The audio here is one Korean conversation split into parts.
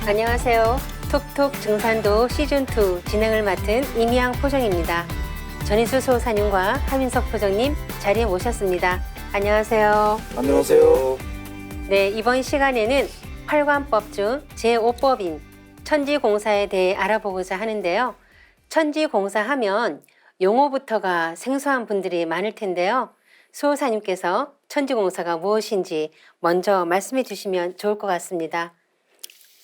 안녕하세요. 톡톡 증산도 시즌2 진행을 맡은 임희양 포정입니다. 전희수 소사님과 하민석 포정님 자리에 모셨습니다. 안녕하세요. 안녕하세요. 네, 이번 시간에는 활관법 중 제5법인 천지공사에 대해 알아보고자 하는데요. 천지공사 하면 용어부터가 생소한 분들이 많을 텐데요. 수호사님께서 천지공사가 무엇인지 먼저 말씀해 주시면 좋을 것 같습니다.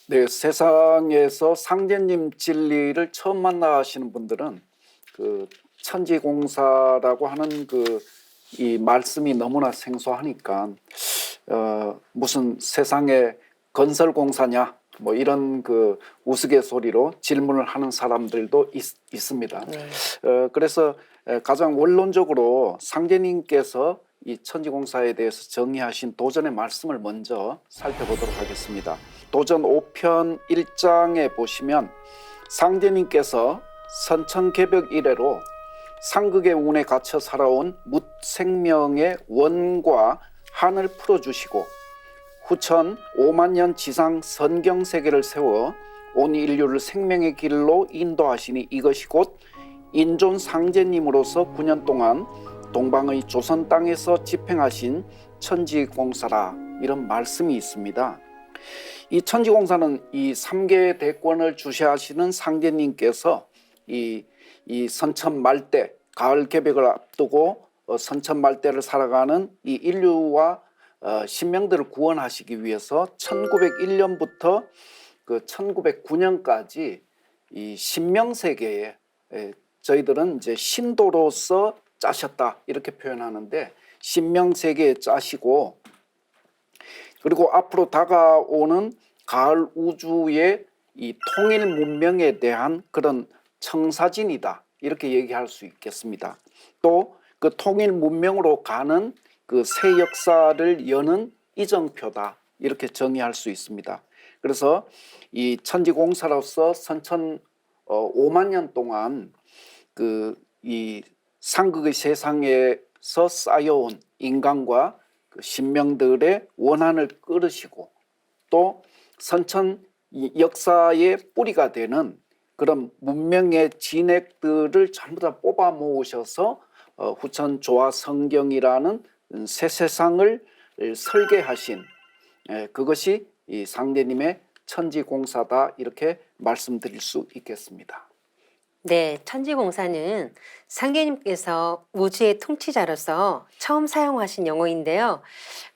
네, 세상에서 상제님 진리를 처음 만나시는 분들은 그 천지공사라고 하는 이 말씀이 너무나 생소하니까 무슨 세상에 건설공사냐 뭐 이런 우스갯소리로 질문을 하는 사람들도 있습니다. 네. 그래서 가장 원론적으로 상제님께서 이 천지공사에 대해서 정의하신 도전의 말씀을 먼저 살펴보도록 하겠습니다. 도전 5편 1장에 보시면 상제님께서 선천개벽 이래로 상극의 운에 갇혀 살아온 묻생명의 원과 한을 풀어주시고 후천 5만 년 지상 선경세계를 세워 온 인류를 생명의 길로 인도하시니 이것이 곧 인존 상제님으로서 9년 동안 동방의 조선 땅에서 집행하신 천지공사라, 이런 말씀이 있습니다. 이 천지공사는 이 3개의 대권을 주시하시는 상제님께서 이 선천 말대, 가을 개벽을 앞두고 선천 말대를 살아가는 이 인류와 신명들을 구원하시기 위해서 1901년부터 1909년까지 이 신명세계에 저희들은 이제 신도로서 짜셨다 이렇게 표현하는데, 신명세계에 짜시고 그리고 앞으로 다가오는 가을 우주의 이 통일 문명에 대한 그런 청사진이다 이렇게 얘기할 수 있겠습니다. 또 그 통일 문명으로 가는 그 새 역사를 여는 이정표다 이렇게 정의할 수 있습니다. 그래서 이 천지공사로서 선천 5만 년 동안 이 상극의 세상에서 쌓여온 인간과 신명들의 원한을 끌으시고 또 선천 역사의 뿌리가 되는 그런 문명의 진액들을 전부 다 뽑아 모으셔서 후천 조화 성경이라는 새 세상을 설계하신 그것이 이 상제님의 천지공사다 이렇게 말씀드릴 수 있겠습니다. 네, 천지공사는 상계님께서 우주의 통치자로서 처음 사용하신 용어인데요.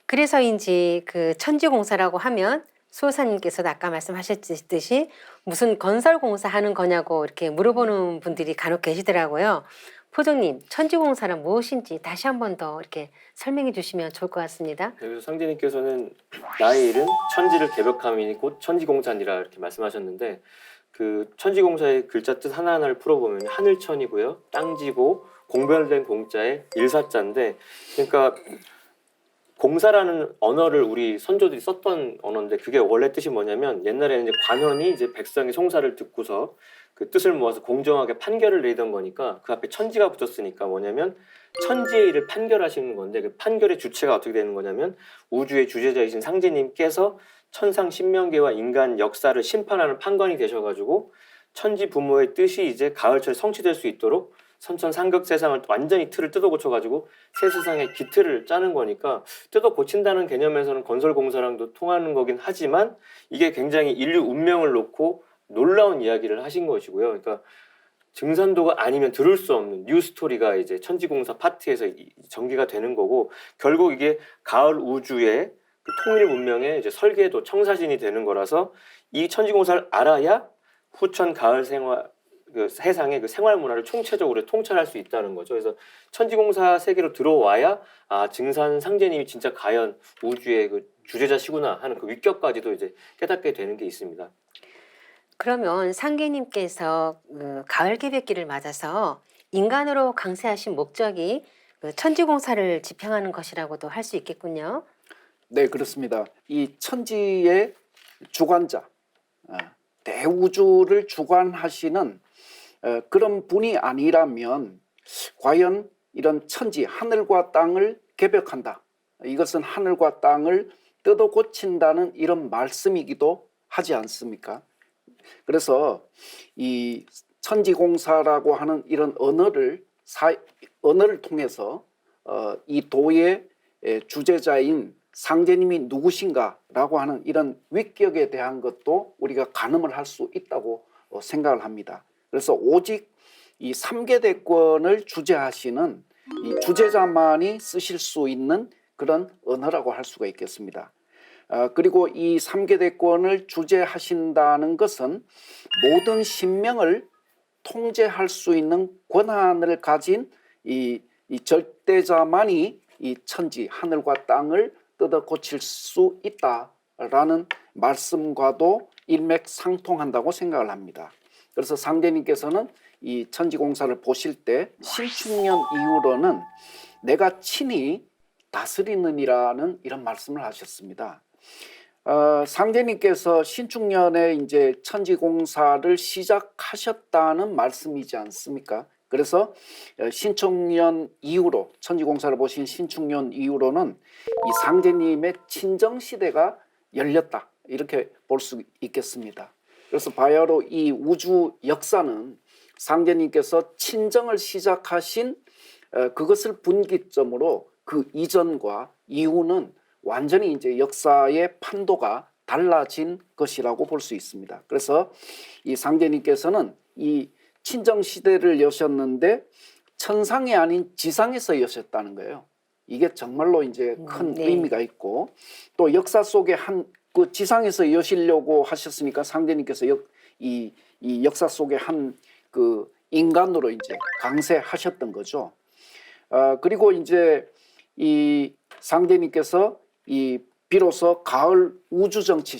그래서인지 그 천지공사라고 하면 수호사님께서도 아까 말씀하셨듯이 무슨 건설공사 하는 거냐고 이렇게 물어보는 분들이 간혹 계시더라고요. 포정님, 천지공사란 무엇인지 다시 한 번 더 이렇게 설명해 주시면 좋을 것 같습니다. 그래서 상제님께서는 나의 일은 천지를 개벽함이니 곧 천지공사니라 이렇게 말씀하셨는데, 그 천지공사의 글자 뜻 하나하나를 풀어보면 하늘천이고요, 땅지고 공별된 공자의 일사자인데, 그러니까 공사라는 언어를 우리 선조들이 썼던 언어인데, 그게 원래 뜻이 뭐냐면 옛날에는 이제 관원이 이제 백성의 송사를 듣고서 그 뜻을 모아서 공정하게 판결을 내리던 거니까 그 앞에 천지가 붙었으니까 뭐냐면 천지의 일을 판결하시는 건데, 그 판결의 주체가 어떻게 되는 거냐면 우주의 주제자이신 상제님께서 천상 신명계와 인간 역사를 심판하는 판관이 되셔가지고 천지 부모의 뜻이 이제 가을철에 성취될 수 있도록 선천 상극 세상을 완전히 틀을 뜯어 고쳐가지고 새 세상의 기틀을 짜는 거니까, 뜯어 고친다는 개념에서는 건설공사랑도 통하는 거긴 하지만 이게 굉장히 인류 운명을 놓고 놀라운 이야기를 하신 것이고요. 그러니까 증산도가 아니면 들을 수 없는 뉴스토리가 이제 천지공사 파트에서 전개가 되는 거고, 결국 이게 가을 우주의 그 통일 문명의 이제 설계도 청사진이 되는 거라서 이 천지공사를 알아야 후천 가을 생활 그 세상의 그 생활 문화를 총체적으로 통찰할 수 있다는 거죠. 그래서 천지공사 세계로 들어와야 증산 상제님이 진짜 과연 우주의 그 주제자시구나 하는 그 위격까지도 이제 깨닫게 되는 게 있습니다. 그러면 상계님께서 가을 개벽기를 맞아서 인간으로 강세하신 목적이 천지공사를 집행하는 것이라고도 할 수 있겠군요. 네, 그렇습니다. 이 천지의 주관자, 대우주를 주관하시는 그런 분이 아니라면 과연 이런 천지, 하늘과 땅을 개벽한다, 이것은 하늘과 땅을 뜯어 고친다는 이런 말씀이기도 하지 않습니까? 그래서 이 천지공사라고 하는 이런 언어를 통해서 이 도의 주제자인 상제님이 누구신가라고 하는 이런 위격에 대한 것도 우리가 가늠을 할 수 있다고 생각을 합니다. 그래서 오직 이 삼계대권을 주재하시는 이 주재자만이 쓰실 수 있는 그런 언어라고 할 수가 있겠습니다. 그리고 이 삼계대권을 주재하신다는 것은 모든 신명을 통제할 수 있는 권한을 가진 이 절대자만이 이 천지, 하늘과 땅을 뜯어 고칠 수 있다라는 말씀과도 일맥상통한다고 생각을 합니다. 그래서 상제님께서는 이 천지공사를 보실 때 신축년 이후로는 내가 친히 다스리느니라는 이런 말씀을 하셨습니다. 상제님께서 신축년에 이제 천지공사를 시작하셨다는 말씀이지 않습니까? 그래서 신축년 이후로 천지공사를 보신 신축년 이후로는 이 상제님의 친정 시대가 열렸다 이렇게 볼 수 있겠습니다. 그래서 바야흐로 이 우주 역사는 상제님께서 친정을 시작하신 그것을 분기점으로 그 이전과 이후는 완전히 이제 역사의 판도가 달라진 것이라고 볼 수 있습니다. 그래서 이 상제님께서는 이 친정 시대를 여셨는데 천상이 아닌 지상에서 여셨다는 거예요. 이게 정말로 이제 큰 네. 의미가 있고 또 역사 속에 그 지상에서 여시려고 하셨으니까 상제님께서 이 역사 속에 한 그 인간으로 이제 강세하셨던 거죠. 그리고 이제 이 상제님께서 이 비로소 가을 우주 정치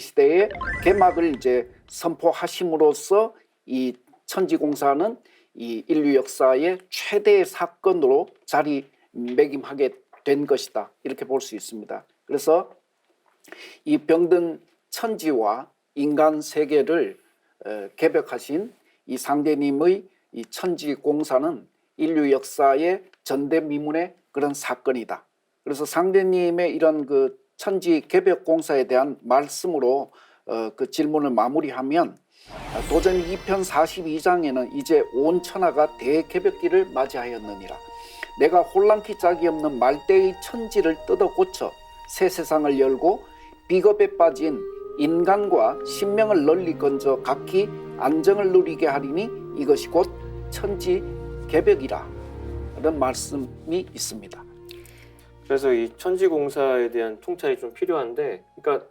시대의 개막을 이제 선포하심으로써 이 천지공사는 이 인류 역사의 최대의 사건으로 자리매김하게 된 것이다 이렇게 볼 수 있습니다. 그래서 이 병든 천지와 인간 세계를 개벽하신 이 상제님의 이 천지공사는 인류 역사의 전대미문의 그런 사건이다. 그래서 상제님의 이런 그 천지 개벽 공사에 대한 말씀으로 그 질문을 마무리하면 도전 2편 42장에는 이제 온 천하가 대개벽기를 맞이하였느니라. 내가 혼란키 짝이 없는 말대의 천지를 뜯어 고쳐 새 세상을 열고 비겁에 빠진 인간과 신명을 널리 건져 각기 안정을 누리게 하리니 이것이 곧 천지 개벽이라. 이런 말씀이 있습니다. 그래서 이 천지공사에 대한 통찰이 좀 필요한데, 그러니까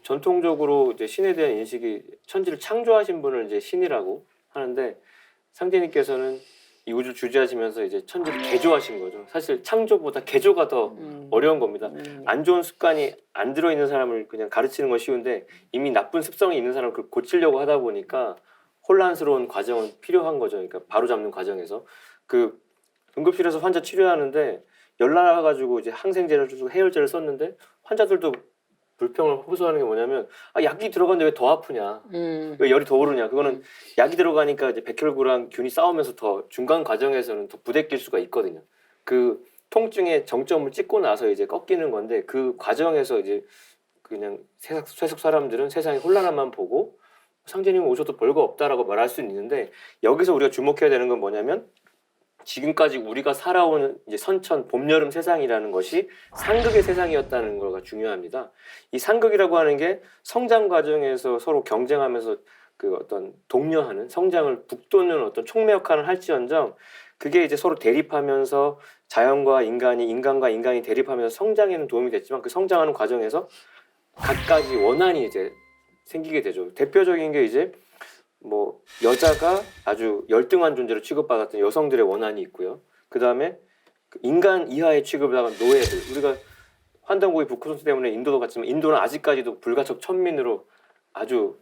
전통적으로 이제 신에 대한 인식이 천지를 창조하신 분을 이제 신이라고 하는데, 상제님께서는 이 우주 주재하시면서 이제 천지를 개조하신 거죠. 사실 창조보다 개조가 더 어려운 겁니다. 안 좋은 습관이 안 들어있는 사람을 그냥 가르치는 건 쉬운데 이미 나쁜 습성이 있는 사람을 그걸 고치려고 하다 보니까 혼란스러운 과정은 필요한 거죠. 그러니까 바로잡는 과정에서 그 응급실에서 환자 치료하는데 열 나가지고 이제 항생제를 주고 해열제를 썼는데 환자들도 불평을 호소하는 게 뭐냐면 약이 들어갔는데 왜 더 아프냐, 왜 열이 더 오르냐. 그거는 약이 들어가니까 이제 백혈구랑 균이 싸우면서 더 중간 과정에서는 더 부대낄 수가 있거든요. 그 통증의 정점을 찍고 나서 이제 꺾이는 건데 그 과정에서 이제 그냥 세속 사람들은 세상의 혼란함만 보고 상제님 오셔도 별거 없다라고 말할 수는 있는데, 여기서 우리가 주목해야 되는 건 뭐냐면 지금까지 우리가 살아온 이제 선천 봄 여름 세상이라는 것이 상극의 세상이었다는 거가 중요합니다. 이 상극이라고 하는 게 성장 과정에서 서로 경쟁하면서 그 어떤 독려하는 성장을 북돋는 어떤 촉매 역할을 할지언정 그게 이제 서로 대립하면서 자연과 인간이 인간과 인간이 대립하면서 성장에는 도움이 됐지만 그 성장하는 과정에서 갖가지 원한이 이제 생기게 되죠. 대표적인 게 이제 뭐 여자가 아주 열등한 존재로 취급받았던 여성들의 원한이 있고요. 그 다음에 인간 이하의 취급을 하는 노예들. 우리가 환단고의 북크론스 때문에 인도도 갔지만 인도는 아직까지도 불가촉 천민으로 아주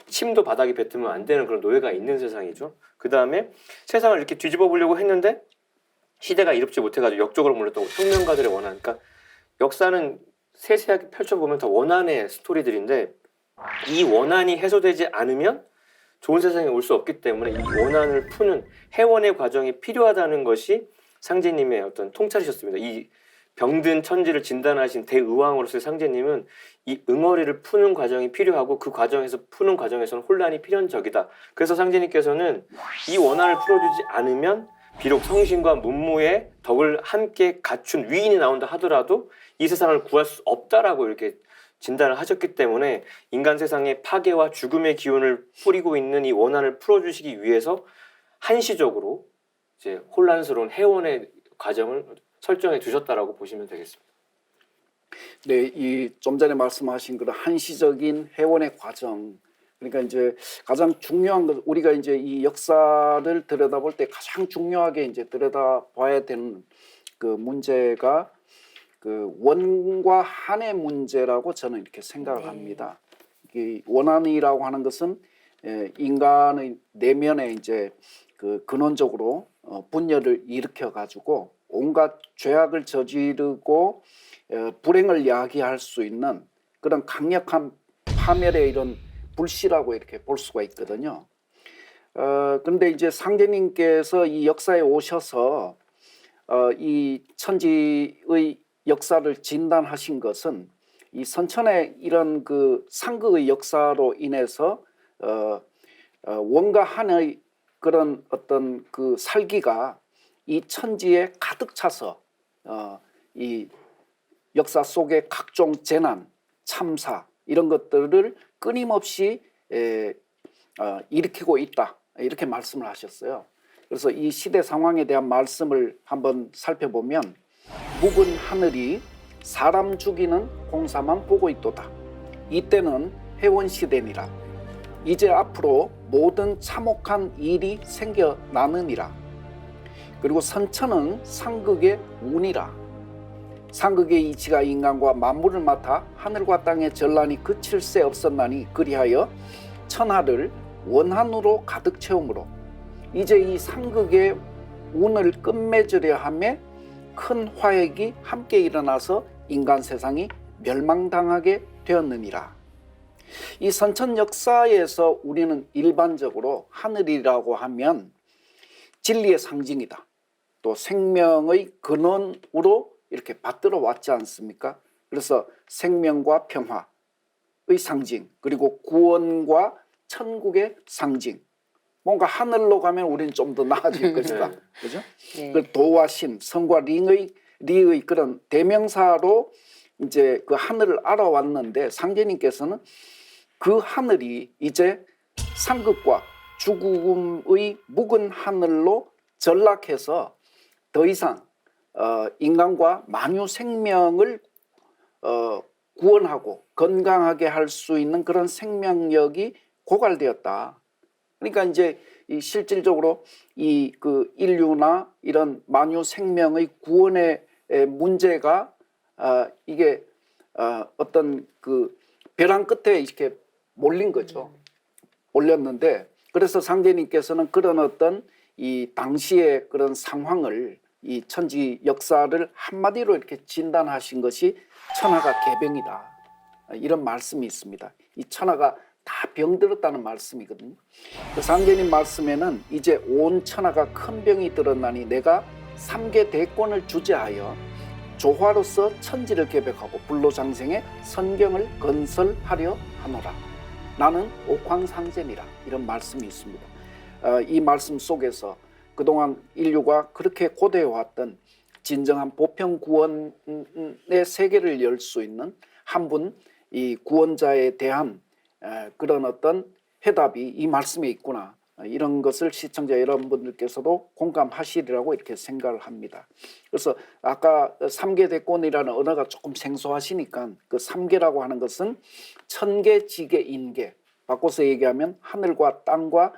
침도 바닥에 뱉으면 안 되는 그런 노예가 있는 세상이죠. 그 다음에 세상을 이렇게 뒤집어 보려고 했는데 시대가 이롭지 못해가지고 역적으로 몰렸던 혁명가들의 원한. 그러니까 역사는 세세하게 펼쳐보면 다 원한의 스토리들인데 이 원한이 해소되지 않으면 좋은 세상에 올 수 없기 때문에 이 원한을 푸는 해원의 과정이 필요하다는 것이 상제님의 어떤 통찰이셨습니다. 이 병든 천지를 진단하신 대의왕으로서의 상제님은 이 응어리를 푸는 과정이 필요하고 그 과정에서 푸는 과정에서는 혼란이 필연적이다. 그래서 상제님께서는 이 원한을 풀어주지 않으면 비록 성신과 문무의 덕을 함께 갖춘 위인이 나온다 하더라도 이 세상을 구할 수 없다라고 이렇게 진단을 하셨기 때문에 인간 세상의 파괴와 죽음의 기운을 뿌리고 있는 이 원한을 풀어주시기 위해서 한시적으로 이제 혼란스러운 해원의 과정을 설정해 주셨다라고 보시면 되겠습니다. 네, 이 좀 전에 말씀하신 그런 한시적인 해원의 과정. 그러니까 이제 가장 중요한 것, 우리가 이제 이 역사를 들여다볼 때 가장 중요하게 이제 들여다봐야 되는 그 문제가 그 원과 한의 문제라고 저는 이렇게 생각을 합니다. 이 원한이라고 하는 것은 인간의 내면에 이제 그 근원적으로 분열을 일으켜 가지고 온갖 죄악을 저지르고 불행을 야기할 수 있는 그런 강력한 파멸의 이런 불씨라고 이렇게 볼 수가 있거든요. 그런데 이제 상제님께서 이 역사에 오셔서 이 천지의 역사를 진단하신 것은 이 선천의 이런 그 상극의 역사로 인해서 원과 한의 그런 어떤 그 살기가 이 천지에 가득 차서 이 역사 속의 각종 재난, 참사 이런 것들을 끊임없이 일으키고 있다 이렇게 말씀을 하셨어요. 그래서 이 시대 상황에 대한 말씀을 한번 살펴보면 묵은 하늘이 사람 죽이는 공사만 보고 있도다. 이때는 해원 시대니라. 이제 앞으로 모든 참혹한 일이 생겨나느니라. 그리고 선천은 상극의 운이라. 상극의 이치가 인간과 만물을 맡아 하늘과 땅의 전란이 그칠 새 없었나니 그리하여 천하를 원한으로 가득 채우므로 이제 이 상극의 운을 끝맺으려 하며 큰 화액이 함께 일어나서 인간 세상이 멸망당하게 되었느니라. 이 선천 역사에서 우리는 일반적으로 하늘이라고 하면 진리의 상징이다. 또 생명의 근원으로 이렇게 받들어 왔지 않습니까? 그래서 생명과 평화의 상징, 그리고 구원과 천국의 상징. 뭔가 하늘로 가면 우리는 좀 더 나아질 것이다. 그죠? 네. 그 도와 신, 성과 리의 그런 대명사로 이제 그 하늘을 알아왔는데 상제님께서는 그 하늘이 이제 상극과 죽음의 묵은 하늘로 전락해서 더 이상 인간과 만유 생명을 구원하고 건강하게 할 수 있는 그런 생명력이 고갈되었다. 그러니까 이제 이 실질적으로 이 그 인류나 이런 만유 생명의 구원의 문제가 이게 어떤 그 벼랑 끝에 이렇게 몰린 거죠. 몰렸는데 그래서 상제님께서는 그런 어떤 이 당시의 그런 상황을 이 천지 역사를 한마디로 이렇게 진단하신 것이 천하가 개병이다. 이런 말씀이 있습니다. 이 천하가 다 병들었다는 말씀이거든요. 그 상제님 말씀에는 이제 온 천하가 큰 병이 들었나니 내가 삼계 대권을 주재하여 조화로서 천지를 개벽하고 불로장생의 선경을 건설하려 하노라. 나는 옥황상제니라. 이런 말씀이 있습니다. 이 말씀 속에서 그동안 인류가 그렇게 고대해왔던 진정한 보편 구원의 세계를 열 수 있는 한 분 이 구원자에 대한 그런 어떤 해답이 이 말씀에 있구나. 이런 것을 시청자 여러분들께서도 공감하시리라고 이렇게 생각을 합니다. 그래서 아까 삼계대권이라는 언어가 조금 생소하시니까 그 삼계라고 하는 것은 천계, 지계, 인계 바꿔서 얘기하면 하늘과 땅과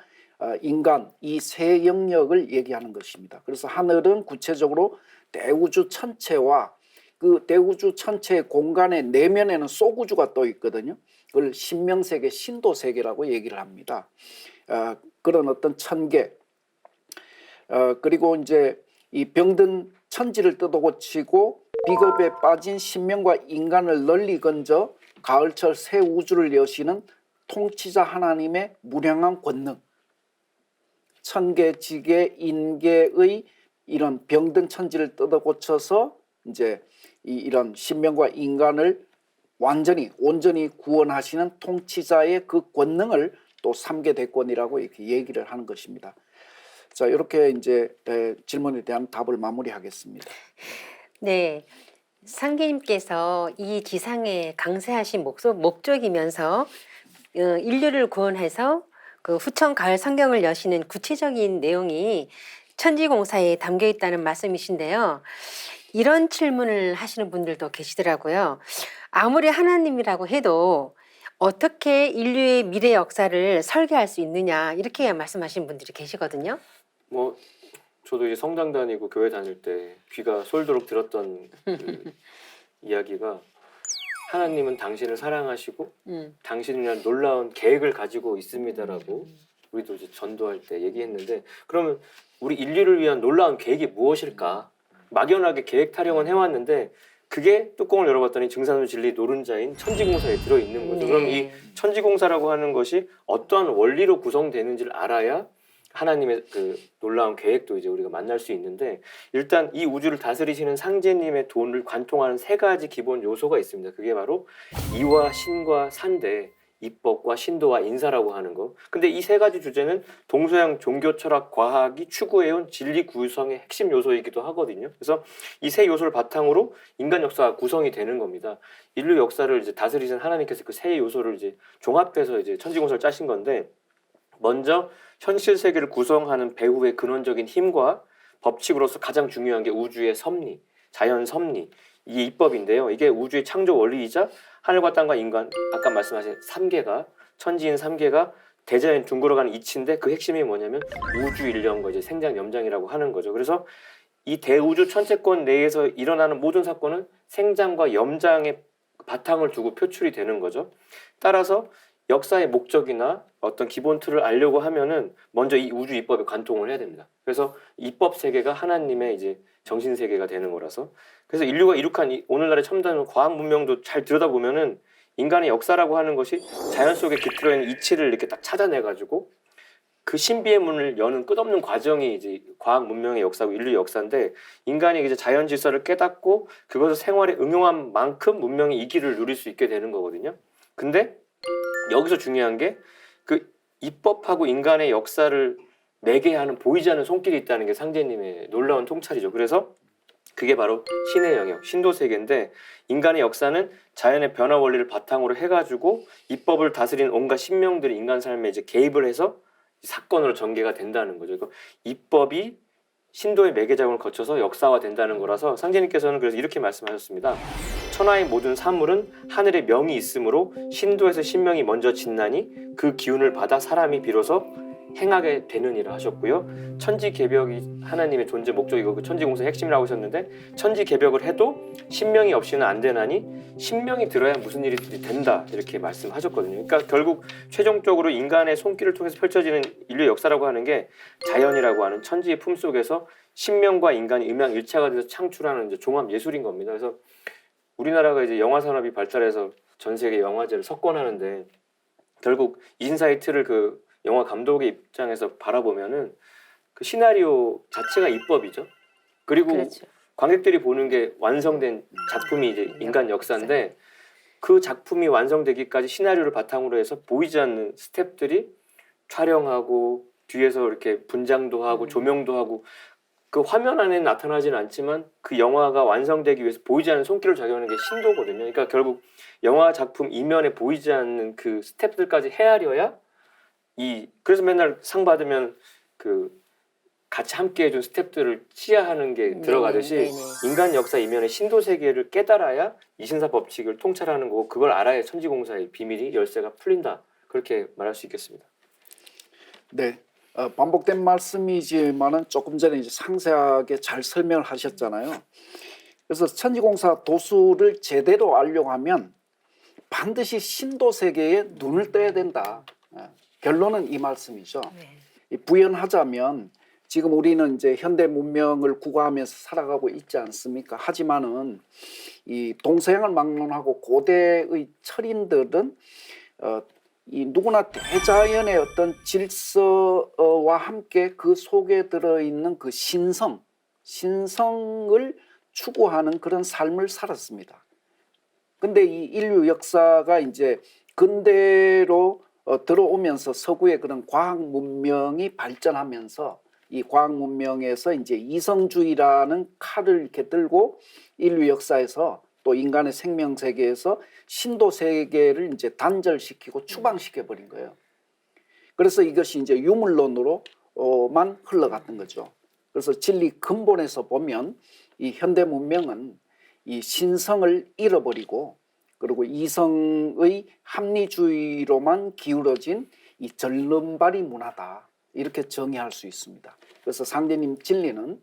인간 이 세 영역을 얘기하는 것입니다. 그래서 하늘은 구체적으로 대우주 천체와 그 대우주 천체의 공간의 내면에는 소구주가 또 있거든요. 그걸 신명세계, 신도세계라고 얘기를 합니다. 그런 어떤 천계 그리고 이제 이 병든 천지를 뜯어고치고 비겁에 빠진 신명과 인간을 널리 건져 가을철 새 우주를 여시는 통치자 하나님의 무량한 권능 천계, 지계, 인계의 이런 병든 천지를 뜯어고쳐서 이제 이런 신명과 인간을 온전히 구원하시는 통치자의 그 권능을 또 삼게 됐건이라고 이렇게 얘기를 하는 것입니다. 자, 이렇게 이제 질문에 대한 답을 마무리하겠습니다. 네. 상계님께서 이 지상에 강세하신 목적이면서 인류를 구원해서 그 후천 가을 성경을 여시는 구체적인 내용이 천지공사에 담겨 있다는 말씀이신데요. 이런 질문을 하시는 분들도 계시더라고요. 아무리 하나님이라고 해도 어떻게 인류의 미래 역사를 설계할 수 있느냐 이렇게 말씀하시는 분들이 계시거든요. 뭐 저도 이제 성당 다니고 교회 다닐 때 귀가 솔도록 들었던 그 이야기가 하나님은 당신을 사랑하시고 당신이란 놀라운 계획을 가지고 있습니다라고 우리도 이제 전도할 때 얘기했는데, 그러면 우리 인류를 위한 놀라운 계획이 무엇일까? 막연하게 계획 타령은 해왔는데 그게 뚜껑을 열어봤더니 증산후 진리 노른자인 천지공사에 들어있는 거죠. 그럼 이 천지공사라고 하는 것이 어떠한 원리로 구성되는지를 알아야 하나님의 그 놀라운 계획도 이제 우리가 만날 수 있는데, 일단 이 우주를 다스리시는 상제님의 돈을 관통하는 세 가지 기본 요소가 있습니다. 그게 바로 이와 신과 산대, 입법과 신도와 인사라고 하는 거. 근데 이 세 가지 주제는 동서양 종교 철학 과학이 추구해온 진리 구성의 핵심 요소이기도 하거든요. 그래서 이 세 요소를 바탕으로 인간 역사가 구성이 되는 겁니다. 인류 역사를 이제 다스리시는 하나님께서 그 세 요소를 이제 종합해서 이제 천지공사를 짜신 건데, 먼저 현실 세계를 구성하는 배후의 근원적인 힘과 법칙으로서 가장 중요한 게 우주의 섭리, 자연 섭리, 이게 입법인데요. 이게 우주의 창조 원리이자 하늘과 땅과 인간, 아까 말씀하신 3개가, 천지인 3개가 대자연 둥글어가는 이치인데, 그 핵심이 뭐냐면 우주 일령과 이제 생장 염장이라고 하는 거죠. 그래서 이 대우주 천체권 내에서 일어나는 모든 사건은 생장과 염장의 바탕을 두고 표출이 되는 거죠. 따라서 역사의 목적이나 어떤 기본 틀을 알려고 하면은 먼저 이 우주 입법에 관통을 해야 됩니다. 그래서 입법 세계가 하나님의 이제 정신 세계가 되는 거라서, 그래서 인류가 이룩한 오늘날의 첨단 과학 문명도 잘 들여다보면은 인간의 역사라고 하는 것이 자연 속에 깃들어 있는 이치를 이렇게 딱 찾아내 가지고 그 신비의 문을 여는 끝없는 과정이 이제 과학 문명의 역사고 인류의 역사인데, 인간이 이제 자연 질서를 깨닫고 그것을 생활에 응용한 만큼 문명이 이 길을 누릴 수 있게 되는 거거든요. 근데 여기서 중요한 게 그 입법하고 인간의 역사를 매개하는 보이지 않는 손길이 있다는 게 상제님의 놀라운 통찰이죠. 그래서 그게 바로 신의 영역, 신도 세계인데, 인간의 역사는 자연의 변화 원리를 바탕으로 해가지고 입법을 다스리는 온갖 신명들이 인간 삶에 이제 개입을 해서 사건으로 전개가 된다는 거죠. 그러니까 입법이 신도의 매개작용을 거쳐서 역사화된다는 거라서 상제님께서는 그래서 이렇게 말씀하셨습니다. 천하의 모든 사물은 하늘의 명이 있으므로 신도에서 신명이 먼저 짓나니 그 기운을 받아 사람이 비로소 행하게 되느니라 하셨고요. 천지개벽이 하나님의 존재 목적이고 그 천지공사의 핵심이라고 하셨는데, 천지개벽을 해도 신명이 없이는 안 되나니 신명이 들어야 무슨 일이 된다 이렇게 말씀하셨거든요. 그러니까 결국 최종적으로 인간의 손길을 통해서 펼쳐지는 인류 역사라고 하는 게 자연이라고 하는 천지의 품속에서 신명과 인간이 음양일체가 돼서 창출하는 이제 종합 예술인 겁니다. 그래서 우리나라가 이제 영화 산업이 발달해서 전 세계 영화제를 석권하는데, 결국 이신사의 틀을 그 영화 감독의 입장에서 바라보면은 그 시나리오 자체가 입법이죠. 그리고 그렇죠. 관객들이 보는 게 완성된 작품이 이제 인간 역사인데, 그 작품이 완성되기까지 시나리오를 바탕으로 해서 보이지 않는 스태프들이 촬영하고 뒤에서 이렇게 분장도 하고 조명도 하고, 그 화면 안에 나타나지는 않지만 그 영화가 완성되기 위해서 보이지 않는 손길을 작용하는 게 신도거든요. 그러니까 결국 영화 작품 이면에 보이지 않는 그 스태프들까지 헤아려야 그래서 맨날 상 받으면 그 같이 함께 해준 스태프들을 치하하는 게 들어가듯이 인간 역사 이면의 신도 세계를 깨달아야 이신사 법칙을 통찰하는 거고, 그걸 알아야 천지공사의 비밀이 열쇠가 풀린다, 그렇게 말할 수 있겠습니다. 네, 반복된 말씀이지만은 조금 전에 이제 상세하게 잘 설명을 하셨잖아요. 그래서 천지공사 도수를 제대로 알려고 하면 반드시 신도 세계에 눈을 떠야 된다. 결론은 이 말씀이죠. 부연하자면 지금 우리는 이제 현대 문명을 구가하면서 살아가고 있지 않습니까? 하지만은 이 동서양을 막론하고 고대의 철인들은 이 누구나 대자연의 어떤 질서와 함께 그 속에 들어있는 그 신성을 추구하는 그런 삶을 살았습니다. 근데 이 인류 역사가 이제 근대로 들어오면서 서구의 그런 과학 문명이 발전하면서 이 과학 문명에서 이제 이성주의라는 칼을 이렇게 들고 인류 역사에서 또 인간의 생명 세계에서 신도 세계를 이제 단절시키고 추방시켜 버린 거예요. 그래서 이것이 이제 유물론으로만 흘러갔던 거죠. 그래서 진리 근본에서 보면 이 현대 문명은 이 신성을 잃어버리고 그리고 이성의 합리주의로만 기울어진 이 절름발이 문화다. 이렇게 정의할 수 있습니다. 그래서 상제님 진리는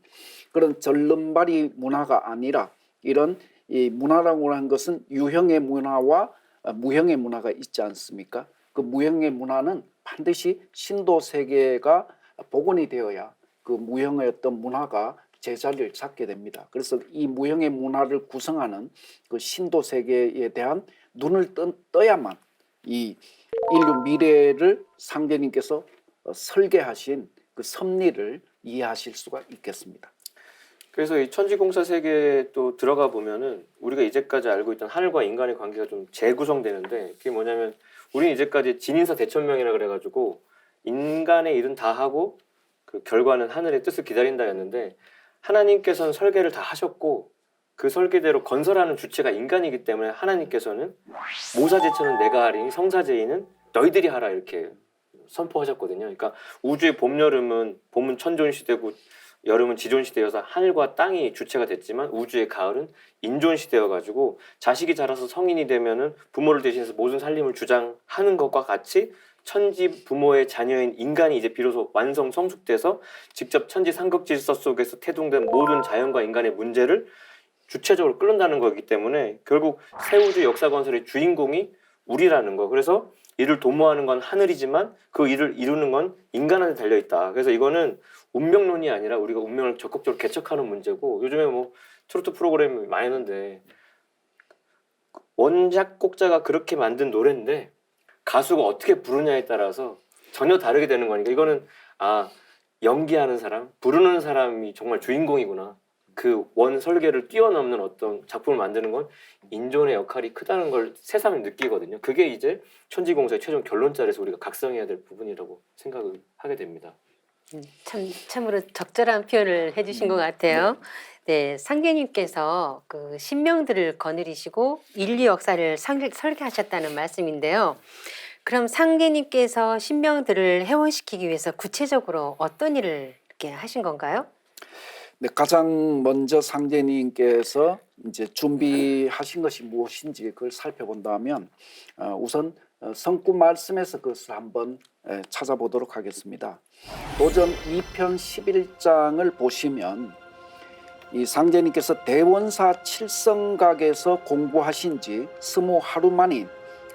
그런 절름발이 문화가 아니라 이런 이 문화라고 하는 것은 유형의 문화와 무형의 문화가 있지 않습니까? 그 무형의 문화는 반드시 신도 세계가 복원이 되어야 그 무형의 어떤 문화가 제자리를 잡게 됩니다. 그래서 이 무형의 문화를 구성하는 그 신도 세계에 대한 눈을 떠야만 이 인류 미래를 상제님께서 설계하신 그 섭리를 이해하실 수가 있겠습니다. 그래서 이 천지공사 세계에 또 들어가 보면은 우리가 이제까지 알고 있던 하늘과 인간의 관계가 좀 재구성되는데 그게 뭐냐면 우리는 이제까지 진인사 대천명이라 그래가지고 인간의 일은 다 하고 그 결과는 하늘의 뜻을 기다린다였는데 하나님께서는 설계를 다 하셨고 그 설계대로 건설하는 주체가 인간이기 때문에 하나님께서는 모사제처는 내가 하리니 성사제의는 너희들이 하라 이렇게 선포하셨거든요. 그러니까 우주의 봄, 여름은 봄은 천존 시대고 여름은 지존 시대여서 하늘과 땅이 주체가 됐지만 우주의 가을은 인존 시대여가지고 자식이 자라서 성인이 되면은 부모를 대신해서 모든 살림을 주장하는 것과 같이 천지 부모의 자녀인 인간이 이제 비로소 완성 성숙돼서 직접 천지 삼각 질서 속에서 태동된 모든 자연과 인간의 문제를 주체적으로 끌는다는 거기 때문에 결국 새 우주 역사 건설의 주인공이 우리라는 거. 그래서 이를 도모하는 건 하늘이지만 그 일을 이루는 건 인간한테 달려있다. 그래서 이거는 운명론이 아니라 우리가 운명을 적극적으로 개척하는 문제고 요즘에 뭐 트로트 프로그램이 많이 하는데 원작곡자가 그렇게 만든 노래인데 가수가 어떻게 부르냐에 따라서 전혀 다르게 되는 거니까 이거는 아 연기하는 사람, 부르는 사람이 정말 주인공이구나. 그 원 설계를 뛰어넘는 어떤 작품을 만드는 건 인존의 역할이 크다는 걸 새삼 느끼거든요. 그게 이제 천지공사의 최종 결론자리에서 우리가 각성해야 될 부분이라고 생각을 하게 됩니다. 참으로 적절한 표현을 해주신 것 같아요. 네, 상계님께서 그 신명들을 거느리시고 인류 역사를 설계하셨다는 말씀인데요. 그럼 상계님께서 신명들을 회원시키기 위해서 구체적으로 어떤 일을 이렇게 하신 건가요? 네, 가장 먼저 상제님께서 이제 준비하신 것이 무엇인지 그걸 살펴본다면 우선 성구 말씀에서 그것을 한번 찾아보도록 하겠습니다. 도전 2편 11장을 보시면 이 상제님께서 대원사 칠성각에서 공부하신 지 20하루 만인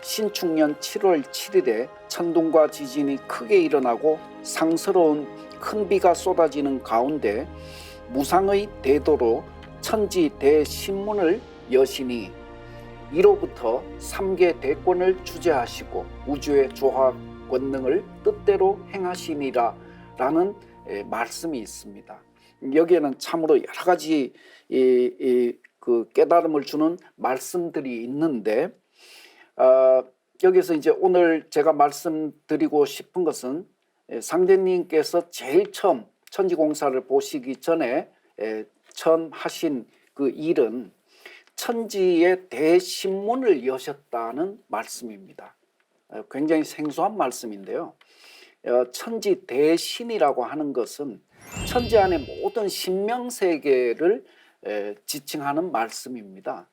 신축년 7월 7일에 천둥과 지진이 크게 일어나고 상스러운 큰 비가 쏟아지는 가운데 무상의 대도로 천지 대신문을 여시니 이로부터 3개 대권을 주재하시고 우주의 조화 권능을 뜻대로 행하시니라 라는 말씀이 있습니다. 여기에는 참으로 여러 가지 그 깨달음을 주는 말씀들이 있는데 여기서 이제 오늘 제가 말씀드리고 싶은 것은 상제님께서 제일 처음 천지공사를 보시기 전에 처음 하신 그 일은 천지의 대신문을 여셨다는 말씀입니다. 굉장히 생소한 말씀인데요. 천지 대신이라고 하는 것은 천지 안의 모든 신명세계를 지칭하는 말씀입니다.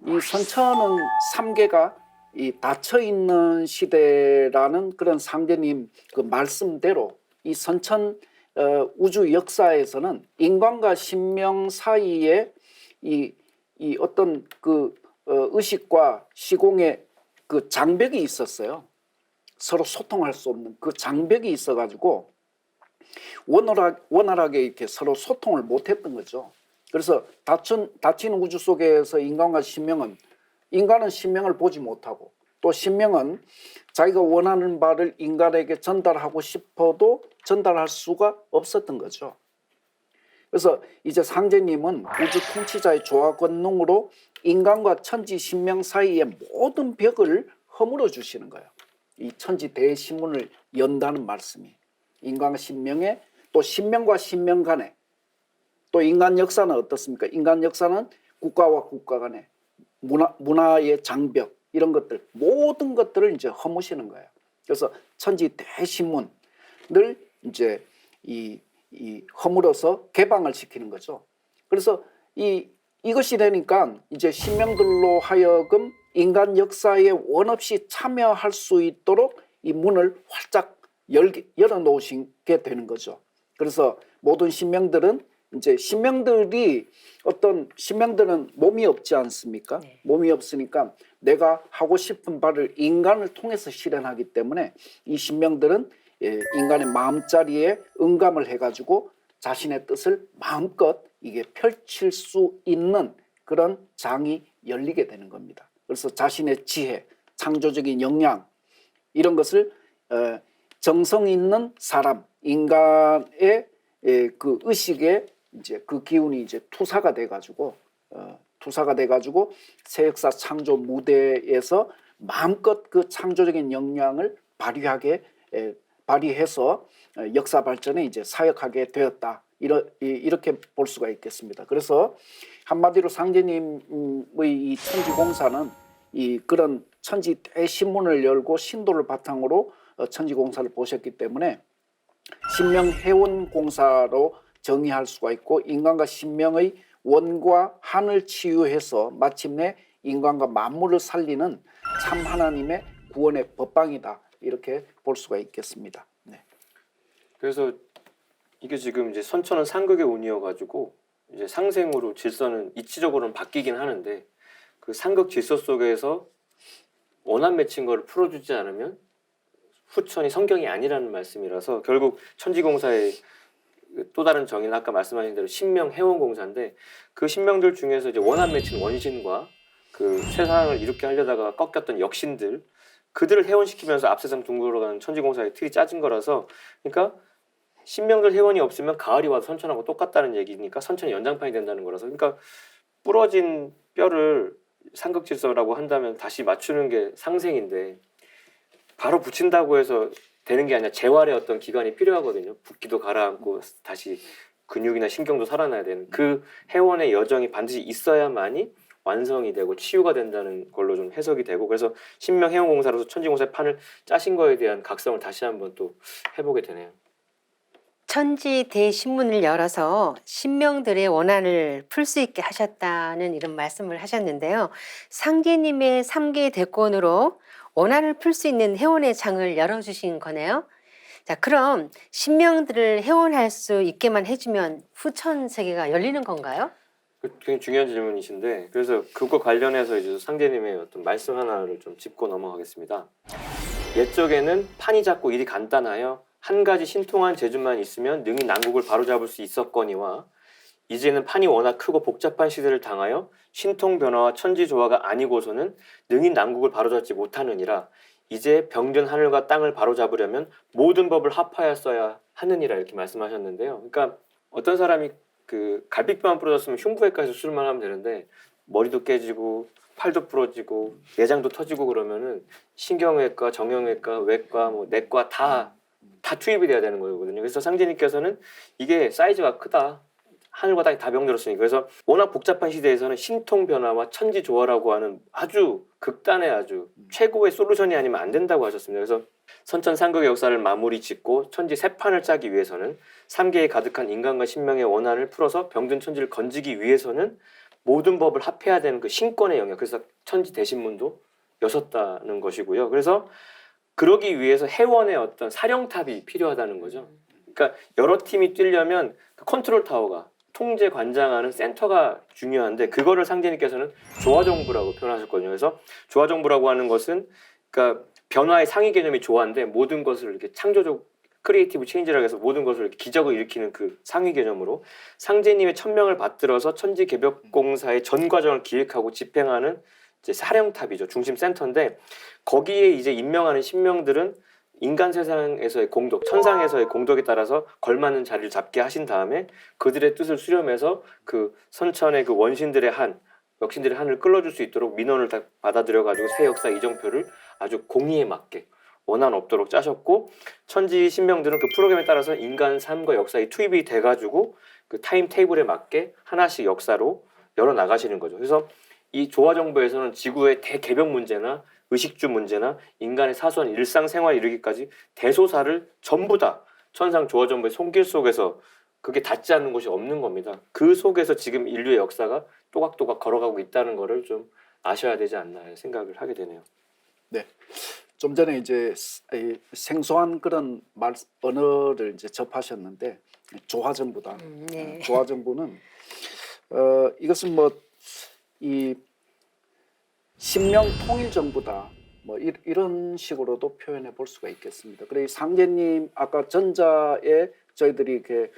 이 선천은 3개가 이 닫혀 있는 시대라는 그런 상제님 그 말씀대로 이 선천 우주 역사에서는 인간과 신명 사이에 이 어떤 그 의식과 시공의 그 장벽이 있었어요. 서로 소통할 수 없는 그 장벽이 있어가지고 원활하게 이렇게 서로 소통을 못했던 거죠. 그래서 닫힌 우주 속에서 인간과 신명은 인간은 신명을 보지 못하고 또 신명은 자기가 원하는 바를 인간에게 전달하고 싶어도 전달할 수가 없었던 거죠. 그래서 이제 상제님은 우주 통치자의 조화 권능으로 인간과 천지 신명 사이의 모든 벽을 허물어 주시는 거예요. 이 천지 대신문을 연다는 말씀이 인간과 신명에 또 신명과 신명 간에 또 인간 역사는 어떻습니까? 인간 역사는 국가와 국가 간에 문화의 장벽 이런 것들 모든 것들을 이제 허무시는 거예요. 그래서 천지 대신문을 이제 이 허물어서 개방을 시키는 거죠. 그래서 이것이 되니까 이제 신명들로 하여금 인간 역사에 원없이 참여할 수 있도록 이 문을 활짝 열어 놓으시게 되는 거죠. 그래서 모든 신명들은 이제 신명들은 몸이 없지 않습니까? 네. 몸이 없으니까 내가 하고 싶은 바를 인간을 통해서 실현하기 때문에 이 신명들은 인간의 마음자리에 응감을 해가지고 자신의 뜻을 마음껏 이게 펼칠 수 있는 그런 장이 열리게 되는 겁니다. 그래서 자신의 지혜, 창조적인 역량 이런 것을 정성 있는 사람, 인간의 그 의식에 이제 그 기운이 이제 투사가 돼가지고 새 역사 창조 무대에서 마음껏 그 창조적인 역량을 발휘해서 역사 발전에 이제 사역하게 되었다. 이렇게 볼 수가 있겠습니다. 그래서 한마디로 상제님의 이 천지공사는 그런 천지 대신문을 열고 신도를 바탕으로 천지공사를 보셨기 때문에 신명해원공사로 정의할 수가 있고 인간과 신명의 원과 한을 치유해서 마침내 인간과 만물을 살리는 참 하나님의 구원의 법방이다. 이렇게 볼 수가 있겠습니다. 네. 그래서 이게 지금 이제 선천은 상극의 운이어가지고 이제 상생으로 질서는 이치적으로는 바뀌긴 하는데 그 상극 질서 속에서 원한 맺힌 거를 풀어주지 않으면 후천이 성경이 아니라는 말씀이라서 결국 천지공사의 또 다른 정의는 아까 말씀하신 대로 신명해원공사인데 그 신명들 중에서 이제 원한 맺힌 원신과 그 세상을 이롭게 하려다가 꺾였던 역신들 그들을 해원시키면서 앞세상 둥글어가는 천지공사의 틀이 짜진 거라서 그러니까 신명들 해원이 없으면 가을이 와도 선천하고 똑같다는 얘기니까 선천이 연장판이 된다는 거라서 그러니까 부러진 뼈를 상극질서라고 한다면 다시 맞추는 게 상생인데 바로 붙인다고 해서 되는 게 아니라 재활의 어떤 기간이 필요하거든요. 붓기도 가라앉고 다시 근육이나 신경도 살아나야 되는 그 해원의 여정이 반드시 있어야만이 완성이 되고 치유가 된다는 걸로 좀 해석이 되고 그래서 신명해원공사로서 천지공사의 판을 짜신 거에 대한 각성을 다시 한번 또 해보게 되네요. 천지 대신문을 열어서 신명들의 원한을 풀 수 있게 하셨다는 이런 말씀을 하셨는데요. 상제님의 3개 대권으로 원한을 풀 수 있는 해원의 장을 열어주신 거네요. 자, 그럼 신명들을 해원할 수 있게만 해주면 후천 세계가 열리는 건가요? 굉장히 중요한 질문이신데 그래서 그거 관련해서 이제 상제님의 어떤 말씀 하나를 좀 짚고 넘어가겠습니다. 옛적에는 판이 작고 일이 간단하여 한 가지 신통한 재주만 있으면 능히 난국을 바로잡을 수 있었거니와 이제는 판이 워낙 크고 복잡한 시대를 당하여 신통 변화와 천지 조화가 아니고서는 능히 난국을 바로잡지 못하느니라. 이제 병든 하늘과 땅을 바로잡으려면 모든 법을 합하였어야 하느니라 이렇게 말씀하셨는데요. 그러니까 어떤 사람이 그 갈비뼈만 부러졌으면 흉부외과에서 수술만 하면 되는데 머리도 깨지고 팔도 부러지고 내장도 터지고 그러면은 신경외과, 정형외과, 외과, 뭐 내과 다 투입이 돼야 되는 거거든요. 그래서 상제님께서는 이게 사이즈가 크다. 하늘과 땅이 다 병들었으니까 그래서 워낙 복잡한 시대에서는 신통 변화와 천지 조화라고 하는 아주 극단의 아주 최고의 솔루션이 아니면 안 된다고 하셨습니다. 그래서 선천상극의 역사를 마무리 짓고 천지 새 판을 짜기 위해서는 3계에 가득한 인간과 신명의 원한을 풀어서 병든 천지를 건지기 위해서는 모든 법을 합해야 되는 그 신권의 영역 그래서 천지 대신문도 여셨다는 것이고요. 그래서 그러기 위해서 해원의 어떤 사령탑이 필요하다는 거죠. 그러니까 여러 팀이 뛰려면 그 컨트롤 타워가 통제 관장하는 센터가 중요한데 그거를 상제님께서는 조화정부라고 표현하셨거든요. 그래서 조화정부라고 하는 것은 그러니까 변화의 상위 개념이 조화인데 모든 것을 이렇게 창조적 크리에이티브 체인지라고 해서 모든 것을 이렇게 기적을 일으키는 그 상위 개념으로 상제님의 천명을 받들어서 천지개벽공사의 전 과정을 기획하고 집행하는 이제 사령탑이죠. 중심 센터인데 거기에 이제 임명하는 신명들은 인간 세상에서의 공덕, 천상에서의 공덕에 따라서 걸맞는 자리를 잡게 하신 다음에 그들의 뜻을 수렴해서 그 선천의 그 원신들의 한, 역신들의 한을 끌어줄 수 있도록 민원을 다 받아들여가지고 새 역사 이정표를 아주 공의에 맞게 원한 없도록 짜셨고, 천지 신명들은 그 프로그램에 따라서 인간 삶과 역사에 투입이 돼가지고 그 타임 테이블에 맞게 하나씩 역사로 열어 나가시는 거죠. 그래서 이 조화정부에서는 지구의 대개벽 문제나 의식주 문제나 인간의 사소한 일상생활에 이르기까지 대소사를 전부 다 천상 조화정부의 손길 속에서 그게 닿지 않는 곳이 없는 겁니다. 그 속에서 지금 인류의 역사가 또각또각 걸어가고 있다는 거를 좀 아셔야 되지 않나 생각을 하게 되네요. 네. 좀 전에 이제 생소한 그런 언어를 이제 접하셨는데 조화정부다. 네. 조화정부는 이것은 뭐 이 신명통일정부다. 뭐 이런 식으로도 표현해 볼 수가 있겠습니다. 그리고 상제님 아까 전자에 저희들이 이렇게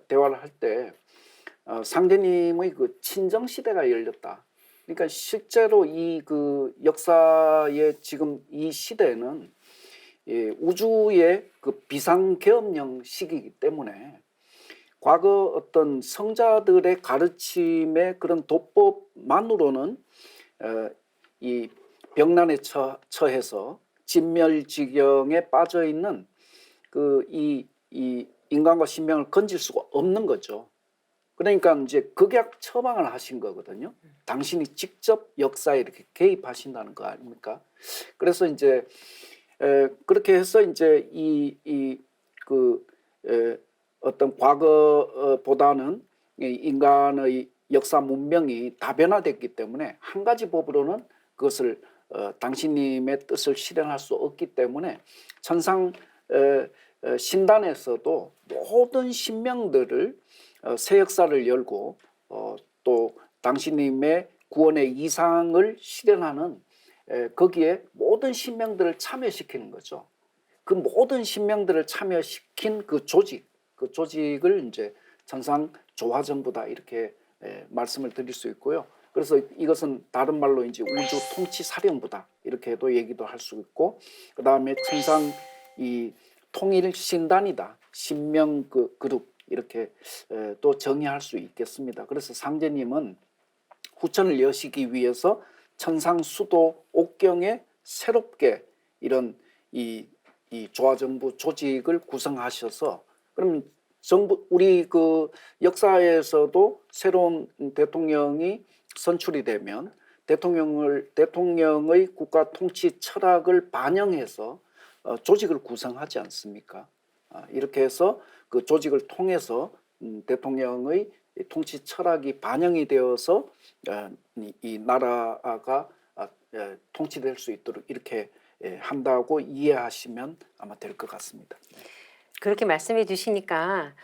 대화를 할 때 상제님의 그 친정 시대가 열렸다. 그러니까 실제로 이 그 역사의 지금 이 시대는 우주의 그 비상계엄령 시기이기 때문에 과거 어떤 성자들의 가르침의 그런 도법만으로는 이 병난에 처해서 진멸지경에 빠져 있는 그 이 인간과 신명을 건질 수가 없는 거죠. 그러니까 이제 극약 처방을 하신 거거든요. 당신이 직접 역사에 이렇게 개입하신다는 거 아닙니까? 그래서 이제 그렇게 해서 이제 그 어떤 과거보다는 인간의 역사 문명이 다변화됐기 때문에 한 가지 법으로는 그것을 당신님의 뜻을 실현할 수 없기 때문에 천상 신단에서도 모든 신명들을 새 역사를 열고 또 당신님의 구원의 이상을 실현하는 거기에 모든 신명들을 참여시키는 거죠. 그 모든 신명들을 참여시킨 그 조직을 이제 천상 조화정부다 이렇게 말씀을 드릴 수 있고요. 그래서 이것은 다른 말로 이제 우주 통치 사령부다 이렇게도 얘기도 할 수 있고, 그 다음에 천상 이 통일 신단이다, 신명 그 그룹 이렇게 또 정의할 수 있겠습니다. 그래서 상제님은 후천을 여시기 위해서 천상 수도 옥경에 새롭게 이런 이 조화정부 조직을 구성하셔서, 그럼 정부 우리 그 역사에서도 새로운 대통령이 선출이 되면 대통령의 국가 통치 철학을 반영해서 조직을 구성하지 않습니까? 이렇게 해서 그 조직을 통해서 대통령의 통치 철학이 반영이 되어서 이 나라가 통치될 수 있도록 이렇게 한다고 이해하시면 아마 될 것 같습니다. 그렇게 말씀해 주시니까